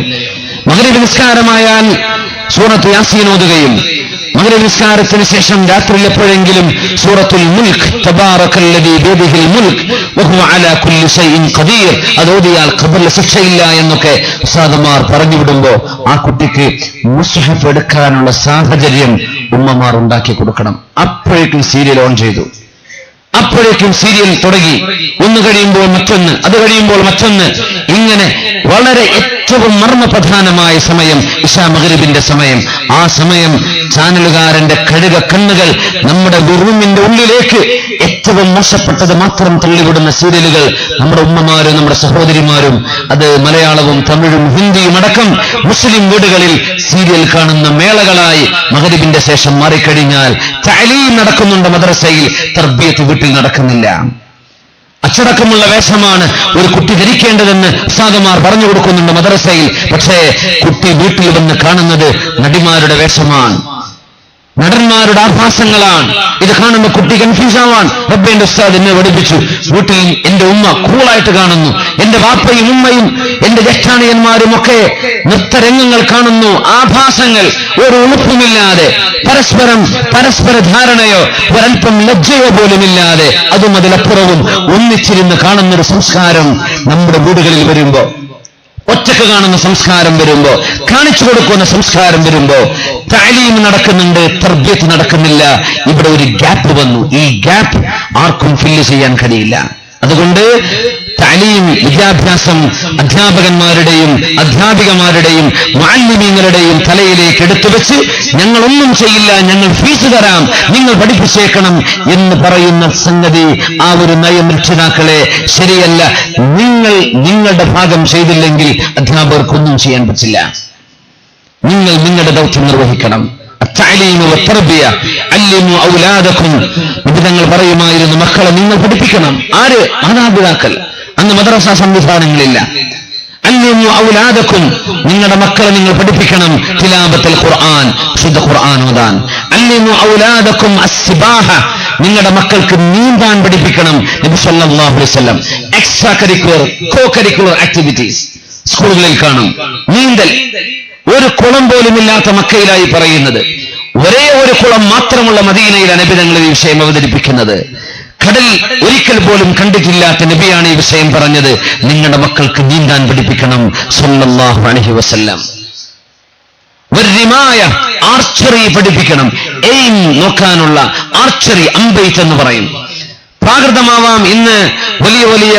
മഗ്രിബ് നിസ്കാരമായാൽ സൂറത്ത് യാസീൻ ഓതുകയും, മഗ്രിബ് നിസ്കാരത്തിന് ശേഷം രാത്രിയിൽ എപ്പോഴെങ്കിലും സൂറത്തുൽ മുൽക്ക്, തബാറക്കല്ലദീ ബിയദിഹിൽ മുൽക്ക് വഹുവ അലാ കുല്ലി ശൈഇൻ ഖദീർ, അത് ഓതിയാൽ ഖബറിൽ ശിക്ഷയില്ല എന്നൊക്കെ ഉസ്താദുമാർ പറഞ്ഞു വിടുമ്പോ ആ കുട്ടിക്ക് മുസ്ഹഫ് എടുക്കാനുള്ള സാഹചര്യം ഉമ്മമാർ ഉണ്ടാക്കി കൊടുക്കണം. അപ്പോഴേക്കും സീരിയൽ ഓൺ ചെയ്തു, അപ്പോഴേക്കും സീരിയൽ തുടങ്ങി. ഒന്ന് കഴിയുമ്പോൾ മറ്റൊന്ന്, അത് കഴിയുമ്പോൾ മറ്റൊന്ന്, ഇങ്ങനെ വളരെ ഏറ്റവും മർമ്മപ്രധാനമായ സമയം ഇശാ മഗ്രിബിന്റെ സമയം. ആ സമയം ചാനലുകാരന്റെ കഴുക കണ്ണുകൾ നമ്മുടെ റൂമിന്റെ ഉള്ളിലേക്ക് ഏറ്റവും മോശപ്പെട്ടത് മാത്രം തള്ളിവിടുന്ന സീരിയലുകൾ നമ്മുടെ ഉമ്മമാരും നമ്മുടെ സഹോദരിമാരും, അത് മലയാളവും തമിഴും ഹിന്ദിയും അടക്കം മുസ്ലിം വീടുകളിൽ സീരിയൽ കാണുന്ന മേളകളായി മഗ്രിബിന്റെ ശേഷം മാറിക്കഴിഞ്ഞാൽ തഅലീം നടക്കുന്നുണ്ട് മദ്രസയിൽ, തർബിയത്ത് വീട്ടിൽ നടക്കുന്നില്ല. അച്ചടക്കമുള്ള വേഷമാണ് ഒരു കുട്ടി ധരിക്കേണ്ടതെന്ന് ഉസ്താദുമാർ പറഞ്ഞു കൊടുക്കുന്നുണ്ട് മദ്രസയിൽ. പക്ഷേ കുട്ടി വീട്ടിൽ വന്ന് കാണുന്നത് നടിമാരുടെ വേഷമാണ്, നടന്മാരുടെ ആഭാസങ്ങളാണ്. ഇത് കാണുമ്പോൾ കുട്ടി കൺഫ്യൂസ് ആവാൻ. റബ്ബേന്റെ ഉസ്താദ് എന്നെ പഠിപ്പിച്ചു, വീട്ടിൽ എന്റെ ഉമ്മ കൂളായിട്ട് കാണുന്നു, എന്റെ വാപ്പയും ഉമ്മയും എന്റെ ജ്യേഷ്ഠാണിയന്മാരും ഒക്കെ നൃത്തരംഗങ്ങൾ കാണുന്നു, ആഭാസങ്ങൾ, ഒരു ഉളുപ്പുമില്ലാതെ, പരസ്പര ധാരണയോ ഒരൽപ്പം ലജ്ജയോ പോലുമില്ലാതെ, അതും അതിലപ്പുറവും ഒന്നിച്ചിരുന്ന് കാണുന്നൊരു സംസ്കാരം നമ്മുടെ വീടുകളിൽ വരുമ്പോ, ഒറ്റക്ക് കാണുന്ന സംസ്കാരം വരുമ്പോ, കാണിച്ചു കൊടുക്കുന്ന സംസ്കാരം വരുമ്പോ തഅലീം നടക്കുന്നുണ്ട്, തർബിയത്ത് നടക്കുന്നില്ല. ഇവിടെ ഒരു ഗ്യാപ്പ് വന്നു. ഈ ഗ്യാപ്പ് ആർക്കും ഫില്ല് ചെയ്യാൻ കഴിയില്ല. അതുകൊണ്ട് തഅലീം, വിദ്യാഭ്യാസം അധ്യാപകന്മാരുടെയും അധ്യാപികമാരുടെയും മുഅല്ലിമീങ്ങളുടെയും തലയിലേക്ക് എടുത്തുവെച്ച് ഞങ്ങളൊന്നും ചെയ്യില്ല, ഞങ്ങൾ ഫീസ് തരാം, നിങ്ങൾ പഠിപ്പിച്ചേക്കണം എന്ന് പറയുന്ന സംഗതി, ആ ഒരു നയം രക്ഷിതാക്കളെ ശരിയല്ല. നിങ്ങൾ നിങ്ങളുടെ ഭാഗം ചെയ്തില്ലെങ്കിൽ അധ്യാപകർക്കൊന്നും ചെയ്യാൻ പറ്റില്ല. നിങ്ങൾ നിങ്ങളുടെ ദൗത്യം നിർവഹിക്കണം. തങ്ങൾ പറയുമായിരുന്നു, മക്കളെ നിങ്ങൾ പഠിപ്പിക്കണം. ആര്? മാതാപിതാക്കൾ. അന്ന് മദ്രസ സംവിധാനങ്ങളില്ല. അല്ലിമു ഔലാദക്കും, നിങ്ങളുടെ മക്കളെ നിങ്ങൾ പഠിപ്പിക്കണം തിലാവത്തുൽ ഖുർആൻ, ശുദ്ധ ഖുർആൻ ഓതാൻ. അല്ലിമു ഔലാദക്കും അസ്സിബാഹ, നിങ്ങളുടെ മക്കൾക്ക് നീന്താൻ പഠിപ്പിക്കണം. നബി സല്ലല്ലാഹു അലൈഹി വസല്ലം extra curricular, co curricular activities സ്കൂളുകളിൽ കാണും. നീന്തൽ ഒരു കുളം പോലും ഇല്ലാത്ത മക്കയിലായി പറയുന്നത്. ഒരേ ഒരു കുളം മാത്രമുള്ള മദീനയിലാണ് നബി തങ്ങൾ ഈ വിഷയം അവതരിപ്പിക്കുന്നത്. കടൽ ഒരിക്കൽ പോലും കണ്ടിട്ടില്ലാത്ത നബിയാണ് ഈ വിഷയം പറഞ്ഞത്. നിങ്ങളുടെ മക്കൾക്ക് നീന്താൻ പഠിപ്പിക്കണം സല്ലല്ലാഹു അലൈഹി വസല്ലം. വരിമായ, ആർച്ചറി പഠിപ്പിക്കണം. എയിം നോക്കാനുള്ള ആർച്ചറി, അമ്പെയ്ത്ത് എന്ന് പറയും. പ്രാകൃതമാവാം. ഇന്ന് വലിയ വലിയ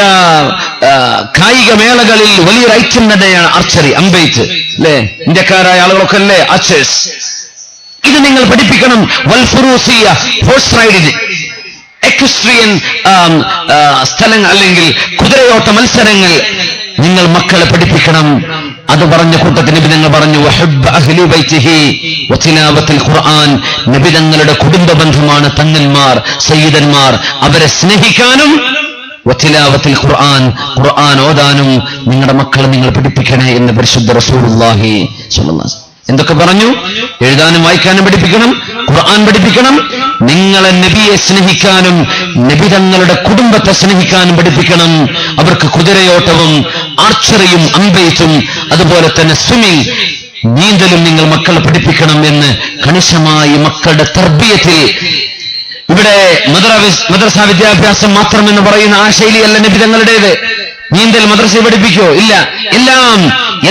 കായിക മേളകളിൽ വലിയൊരു ഐറ്റം തന്നെയാണ് ആർച്ചറി, അമ്പെയ്ത്ത്. അല്ലേ? ഇന്ത്യക്കാരായ ആളുകളൊക്കെ അല്ലേ ആർച്ചേഴ്സ്. ഇത് നിങ്ങൾ പഠിപ്പിക്കണം. വൽഫുറൂസിയ, ഹോഴ്സ് റൈഡിന്, എക്വസ്ട്രിയൻ സ്ഥലങ്ങൾ അല്ലെങ്കിൽ കുതിരയോട്ട മത്സരങ്ങൾ നിങ്ങൾ മക്കളെ പഠിപ്പിക്കണം. അത് പറഞ്ഞ കൂട്ടത്തിന് നബി തങ്ങൾ പറഞ്ഞു, വഹബ്ബ അഹ്ലി ബൈതിഹി വതിലാവത്തുൽ ഖുർആൻ, നബി തങ്ങളുടെ കുടുംബ ബന്ധമാണ് തങ്ങന്മാർ, സയ്യിദന്മാർ. അവരെ സ്നേഹിക്കാനും വതിലാവത്തുൽ ഖുർആൻ, ഖുർആൻ ഓതാനും നിങ്ങളുടെ മക്കളെ നിങ്ങൾ പഠിപ്പിക്കണേ എന്ന് പരിശുദ്ധ റസൂലുള്ളാഹി സ്വല്ലല്ലാഹു അലൈഹി വസല്ലം എന്തൊക്കെ പറഞ്ഞു? എഴുതാനും വായിക്കാനും പഠിപ്പിക്കണം, ഖുർആൻ പഠിപ്പിക്കണം, നിങ്ങളെ നബിയെ സ്നേഹിക്കാനും നബി തങ്ങളുടെ കുടുംബത്തെ സ്നേഹിക്കാനും പഠിപ്പിക്കണം. അവർക്ക് കുതിരയോട്ടവും ആർച്ചറിയും അമ്പെയ്ത്തും അതുപോലെ തന്നെ സ്വിമ്മിംഗ്, നീന്തലും നിങ്ങൾ മക്കളെ പഠിപ്പിക്കണം എന്ന് കണിശമായി മക്കളുടെ തർബിയത്തിൽ. ഇവിടെ മദ്രസ വിദ്യാഭ്യാസം മാത്രം എന്ന് പറയുന്ന ആ ശൈലിയല്ല നബി തങ്ങളുടേത്. നീന്തൽ മദ്രസ പഠിപ്പിക്കോ? ഇല്ല.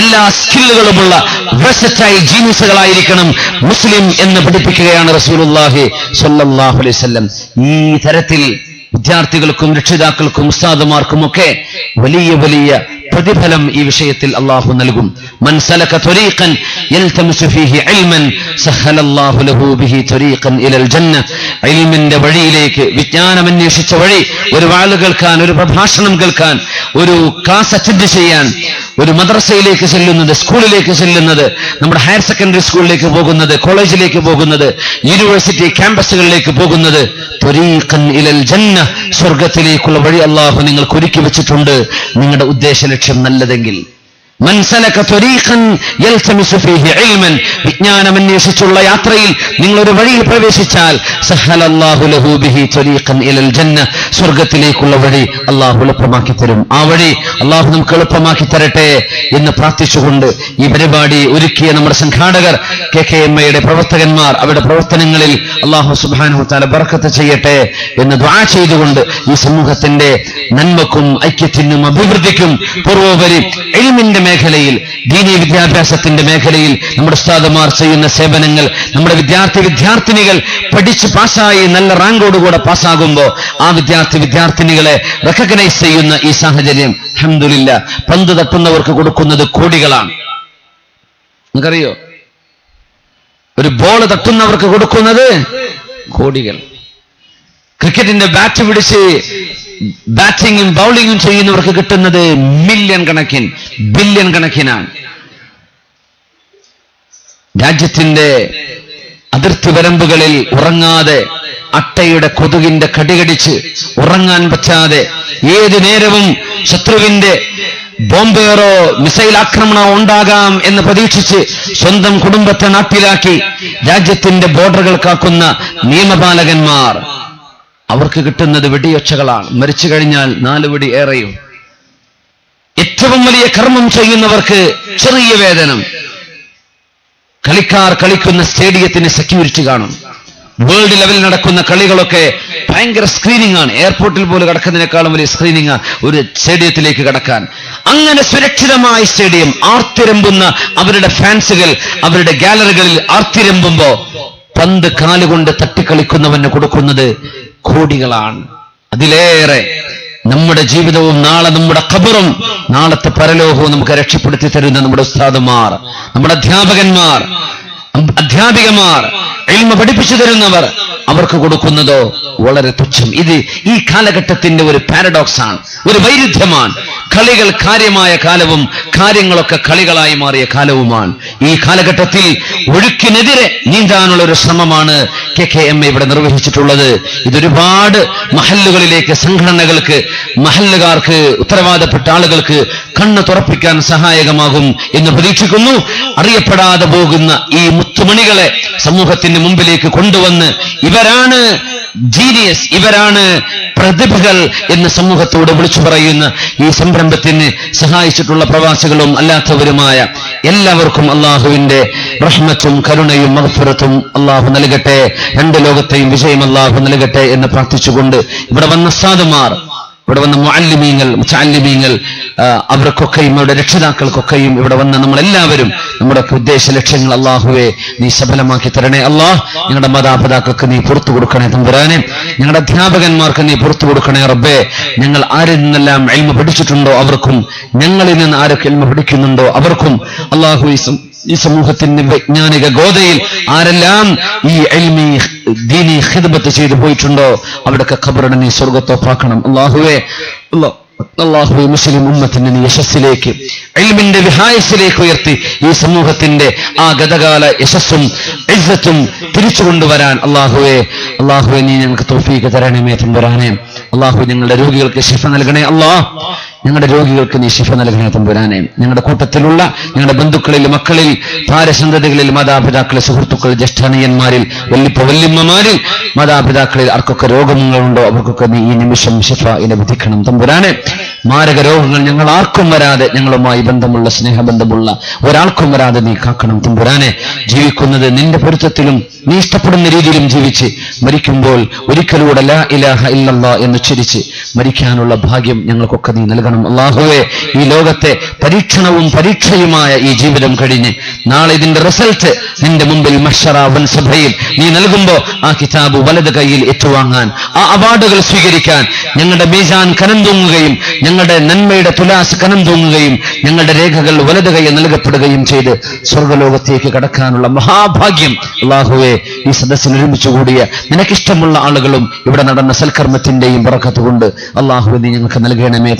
എല്ലാ സ്കില്ലുകളുമുള്ള വെർസറ്റൈൽ ജീനിയസുകളായിരിക്കണം മുസ്ലിം എന്ന് പഠിപ്പിക്കുകയാണ് റസൂലുള്ളാഹി സ്വല്ലല്ലാഹു അലൈഹി വസല്ലം. ഈ തരത്തിൽ വിദ്യാർത്ഥികൾക്കും രക്ഷിതാക്കൾക്കും ഉസ്താദുമാർക്കും ഒക്കെ വലിയ വലിയ പ്രതിഫലം ഈ വിഷയത്തിൽ അല്ലാഹു നൽകും. മൻ സലക ത്വരീഖൻ യൽതമിസു ഫീഹി ഇൽമൻ സഹലല്ലാഹു ലഹു ബിഹി ത്വരീഖൻ ഇലൽ ജന്ന. ഇൽമിന്റെ വഴിയിലേക്ക്, വിജ്ഞാനം അന്വേഷിച്ച വഴി, ഒരു വാള് കേൾക്കാൻ, ഒരു പ്രഭാഷണം കേൾക്കാൻ, ഒരു ക്ലാസ് അറ്റൻഡ് ചെയ്യാൻ, ഒരു മദ്രസയിലേക്ക് ചെല്ലുന്നത്, സ്കൂളിലേക്ക് ചെല്ലുന്നത്, നമ്മുടെ ഹയർ സെക്കൻഡറി സ്കൂളിലേക്ക് പോകുന്നത്, കോളേജിലേക്ക് പോകുന്നത്, യൂണിവേഴ്സിറ്റി ക്യാമ്പസുകളിലേക്ക് പോകുന്നത്, ത്വരീഖൻ ഇലൽ ജന്ന, സ്വർഗത്തിലേക്കുള്ള വഴി അല്ലാഹു നിങ്ങൾക്ക് ഒരുക്കി വെച്ചിട്ടുണ്ട്. നിങ്ങളുടെ ഉദ്ദേശ ലക്ഷ്യം നല്ലതെങ്കിൽ. മൻ സലക ത്വരീഖൻ യൽതമിസു ഫീഹി ഇൽമൻ, വിജ്ഞാനം അന്വേഷിച്ചുള്ള യാത്രയിൽ നിങ്ങൾ ഒരു വഴിയിൽ പ്രവേശിച്ചാൽ സഹലല്ലാഹു ലഹു ബിഹി ത്വരീഖൻ ഇലൽ ജന്ന, സ്വർഗത്തിലേക്കുള്ള വഴി അല്ലാഹു എളുപ്പമാക്കി തരും. ആ വഴി അല്ലാഹു നമുക്ക് എളുപ്പമാക്കി തരട്ടെ എന്ന് പ്രാർത്ഥിച്ചുകൊണ്ട് ഈ പരിപാടി ഒരുക്കിയ നമ്മുടെ സംഘാടകർ, KKMA പ്രവർത്തകന്മാർ, അവരുടെ പ്രവർത്തനങ്ങളിൽ അല്ലാഹു സുബ്ഹാനഹു വ തആല ബറക്കത്ത് ചെയ്യട്ടെ എന്ന് ദുആ ചെയ്തുകൊണ്ട് ഈ സമൂഹത്തിന്റെ നന്മക്കും ഐക്യത്തിനും അഭിവൃദ്ധിക്കും പൂർവോപരി ഇൽമിന്റെ മേഖലയിൽ, ദീനീ വിദ്യാഭ്യാസത്തിന്റെ മേഖലയിൽ നമ്മുടെ ഉസ്താദുമാർ ചെയ്യുന്ന സേവനങ്ങൾ, നമ്മുടെ വിദ്യാർത്ഥിനികൾ പഠിച്ച് പാസ്സായി നല്ല റാങ്കോടുകൂടെ പാസ്സാകുമ്പോൾ ആ വിദ്യാർത്ഥിനികളെ റെക്കഗ്നൈസ് ചെയ്യുന്ന ഈ സാഹചര്യം അൽഹംദുലില്ലാ, പന്ത് തട്ടുന്നവർക്ക് കൊടുക്കുന്നത് കോടികളാണ്. നിങ്ങൾക്കറിയോ? ഒരു ബോൾ തട്ടുന്നവർക്ക് കൊടുക്കുന്നത് കോടികൾ. ക്രിക്കറ്റിന്റെ ബാറ്റ് പിടിച്ച് ബാറ്റിങ്ങും ബൗളിങ്ങും ചെയ്യുന്നവർക്ക് കിട്ടുന്നത് ബില്യൺ കണക്കിനാണ്. രാജ്യത്തിന്റെ അതിർത്തി വരമ്പുകളിൽ ഉറങ്ങാതെ, അട്ടയുടെ കൊതുകിന്റെ കടികടിച്ച് ഉറങ്ങാൻ പറ്റാതെ, ഏതു നേരവും ശത്രുവിന്റെ ബോംബേറോ മിസൈൽ ആക്രമണമോ ഉണ്ടാകാം എന്ന് പ്രതീക്ഷിച്ച് സ്വന്തം കുടുംബത്തെ നാട്ടിലാക്കി രാജ്യത്തിന്റെ ബോർഡറുകൾ കാക്കുന്ന നിയമപാലകന്മാർ, അവർക്ക് കിട്ടുന്നത് വെടിയൊച്ചകളാണ്. മരിച്ചു കഴിഞ്ഞാൽ 4 വെടി ഏറെയും. ഏറ്റവും വലിയ കർമ്മം ചെയ്യുന്നവർക്ക് ചെറിയ വേതനം. കളിക്കാർ കളിക്കുന്ന സ്റ്റേഡിയത്തിന് സെക്യൂരിറ്റി കാണും. വേൾഡ് ലെവലിൽ നടക്കുന്ന കളികളൊക്കെ ഭയങ്കര സ്ക്രീനിങ് ആണ്. എയർപോർട്ടിൽ പോലും കടക്കുന്നതിനേക്കാളും വലിയ സ്ക്രീനിങ് ഒരു സ്റ്റേഡിയത്തിലേക്ക് കടക്കാൻ. അങ്ങനെ സുരക്ഷിതമായ സ്റ്റേഡിയം, ആർത്തിരമ്പുന്ന അവരുടെ ഫാൻസുകൾ അവരുടെ ഗാലറികളിൽ ആർത്തിരമ്പുമ്പോ പന്ത് കാലുകൊണ്ട് തട്ടിക്കളിക്കുന്നവന് കൊടുക്കുന്നത് കോടികളാണ്. അതിലേറെ നമ്മുടെ ജീവിതവും നാളെ നമ്മുടെ ഖബറും നാളത്തെ പരലോകവും നമുക്ക് രക്ഷപ്പെടുത്തി തരുന്ന നമ്മുടെ ഉസ്താദുമാർ, നമ്മുടെ അധ്യാപികമാർ, ഇൽമ പഠിപ്പിച്ചു തരുന്നവർ, അവർക്ക് കൊടുക്കുന്നതോ വളരെ തുച്ഛം. ഇത് ഈ കാലഘട്ടത്തിന്റെ ഒരു പാരഡോക്സ് ആണ്, ഒരു വൈരുദ്ധ്യമാണ്. കളികൾ കാര്യമായ കാലവും കാര്യങ്ങളൊക്കെ കളികളായി മാറിയ കാലവുമാണ്. ഈ കാലഘട്ടത്തിൽ ഒഴുക്കിനെതിരെ നീന്താനുള്ള ഒരു ശ്രമമാണ് KKMA ഇവിടെ നിർവഹിച്ചിട്ടുള്ളത്. ഇതൊരുപാട് മഹല്ലുകളിലേക്ക്, സംഘടനകൾക്ക്, മഹല്ലുകാർക്ക്, ഉത്തരവാദപ്പെട്ട ആളുകൾക്ക് കണ്ണ് തുറപ്പിക്കാൻ സഹായകമാകും എന്ന് പ്രതീക്ഷിക്കുന്നു. അറിയപ്പെടാതെ പോകുന്ന ഈ മുത്തുമണികളെ സമൂഹത്തിന്റെ മുമ്പിലേക്ക് കൊണ്ടുവന്ന് ഇവരാണ് ജീനിയസ്, ഇവരാണ് പ്രതിഭകൾ എന്ന് സമൂഹത്തോട് വിളിച്ചു പറയുന്ന ഈ സംരംഭത്തിന് സഹായിച്ചിട്ടുള്ള പ്രവാസികളും അല്ലാത്തവരുമായ എല്ലാവർക്കും അള്ളാഹുവിന്റെ റഹ്മത്തും കരുണയും മഗ്ഫിറത്തും അള്ളാഹു നൽകട്ടെ. രണ്ട് ലോകത്തെയും വിജയം അള്ളാഹു നൽകട്ടെ എന്ന് പ്രാർത്ഥിച്ചുകൊണ്ട് ഇവിടെ വന്ന ഉസ്താദുമാർ, ഇവിടെ വന്ന മുഅല്ലിമീങ്ങൾ, അവർക്കൊക്കെയും അവരുടെ രക്ഷിതാക്കൾക്കൊക്കെയും ഇവിടെ വന്ന നമ്മളെല്ലാവരും നമ്മുടെ ഉദ്ദേശ ലക്ഷ്യങ്ങൾ അള്ളാഹുവെ നീ സഫലമാക്കി തരണേ. അള്ളാഹ് ഞങ്ങളുടെ മാതാപിതാക്കൾക്ക് നീ പുറത്തു കൊടുക്കണേ തമ്പുരാനെ. ഞങ്ങളുടെ അധ്യാപകന്മാർക്ക് നീ പുറത്തു കൊടുക്കണേ റബ്ബേ. ഞങ്ങൾ ആരിൽ നിന്നെല്ലാം ഇൽമ പഠിച്ചിട്ടുണ്ടോ അവർക്കും, ഞങ്ങളിൽ നിന്ന് ആരൊക്കെ ഇൽമ പഠിക്കുന്നുണ്ടോ അവർക്കും അള്ളാഹു ഈ സമൂഹത്തിന്റെ വൈജ്ഞാനിക ഗോതയിൽ ആരെല്ലാം ഈ ഇൽമി ദീനി ഖിദ്മത്ത് ചെയ്തു പോയിട്ടുണ്ടോ അവിടൊക്കെ ഖബറിനെ നീ സ്വർഗ്ഗത്തോപ്പാക്കണം. അള്ളാഹുവെ മുസ്ലിം ഉമ്മത്തിന് നീ യശസ്സിലേക്ക്, ഇൽമിന്റെ വിഹായസിലേക്ക് ഉയർത്തി ഈ സമൂഹത്തിന്റെ ആ ഗതകാല യശസ്സും ഇസ്സത്തും തിരിച്ചു കൊണ്ടുവരാൻ അള്ളാഹുവെ നീ ഞങ്ങൾക്ക് തൗഫീഖ് തരണമേ തമ്പുരാനെ. അള്ളാഹു ഞങ്ങളുടെ രോഗികൾക്ക് ശിഫ നൽകണേ. ഞങ്ങളുടെ രോഗികൾക്ക് നീ ശിഫ നൽകണേ തമ്പുരാനെ. ഞങ്ങളുടെ കൂട്ടത്തിലുള്ള ഞങ്ങളുടെ ബന്ധുക്കളിൽ, മക്കളിൽ, ഭാര്യസന്തതികളിൽ, മാതാപിതാക്കളിൽ, സുഹൃത്തുക്കൾ, ജ്യേഷ്ഠാനിയന്മാരിൽ, വല്യമ്മമാരിൽ, മാതാപിതാക്കളിൽ ആർക്കൊക്കെ രോഗങ്ങളുണ്ടോ അവർക്കൊക്കെ നീ ഈ നിമിഷം ശിഫാഇനെ വിധിക്കണം തമ്പുരാനെ. മാരക രോഗങ്ങൾ ഞങ്ങൾ ആർക്കും വരാതെ, ഞങ്ങളുമായി ബന്ധമുള്ള സ്നേഹബന്ധമുള്ള ഒരാൾക്കും വരാതെ നീ കാക്കണം തമ്പുരാനെ. ജീവിക്കുന്നത് നിന്റെ പൊരുത്തത്തിലും നീ ഇഷ്ടപ്പെടുന്ന രീതിയിലും ജീവിച്ച് മരിക്കുമ്പോൾ ഒരിക്കലൂടെ ലാ ഇലാഹ ഇല്ലല്ലാഹ് എന്ന് ഉച്ചരിച്ച് മരിക്കാനുള്ള ഭാഗ്യം ഞങ്ങൾക്കൊക്കെ നീ നൽകണം അല്ലാഹുവേ. ഈ ലോകത്തെ പരീക്ഷണവും പരീക്ഷയുമായ ഈ ജീവിതം കഴിഞ്ഞ് നാളെ ഇതിന്റെ റിസൾട്ട് നിന്റെ മുമ്പിൽ മഹ്ശറ വൻ സഭയിൽ നീ നൽകുമ്പോൾ ആ കിതാബ് വലത് കൈയിൽ ഏറ്റുവാങ്ങാൻ, ആ അവാർഡുകൾ സ്വീകരിക്കാൻ ഞങ്ങളുടെ മീസാൻ കനം തൂങ്ങുകയും ഞങ്ങളുടെ നന്മയുടെ തുലാസ് കനം തൂങ്ങുകയും ഞങ്ങളുടെ രേഖകൾ വലത് കൈ നൽകപ്പെടുകയും ചെയ്ത് സ്വർഗ്ഗലോകത്തേക്ക് കടക്കാനുള്ള മഹാഭാഗ്യം അല്ലാഹുവേ ഈ സദസ്സിൽ ഒരുമിച്ച് കൂടിയ നിനക്കിഷ്ടമുള്ള ആളുകളും ഇവിടെ നടന്ന സൽക്കർമ്മത്തിന്റെയും ബറക്കത്ത് കൊണ്ട് അല്ലാഹുവേ നീ ഞങ്ങൾക്ക് നൽകണമേ.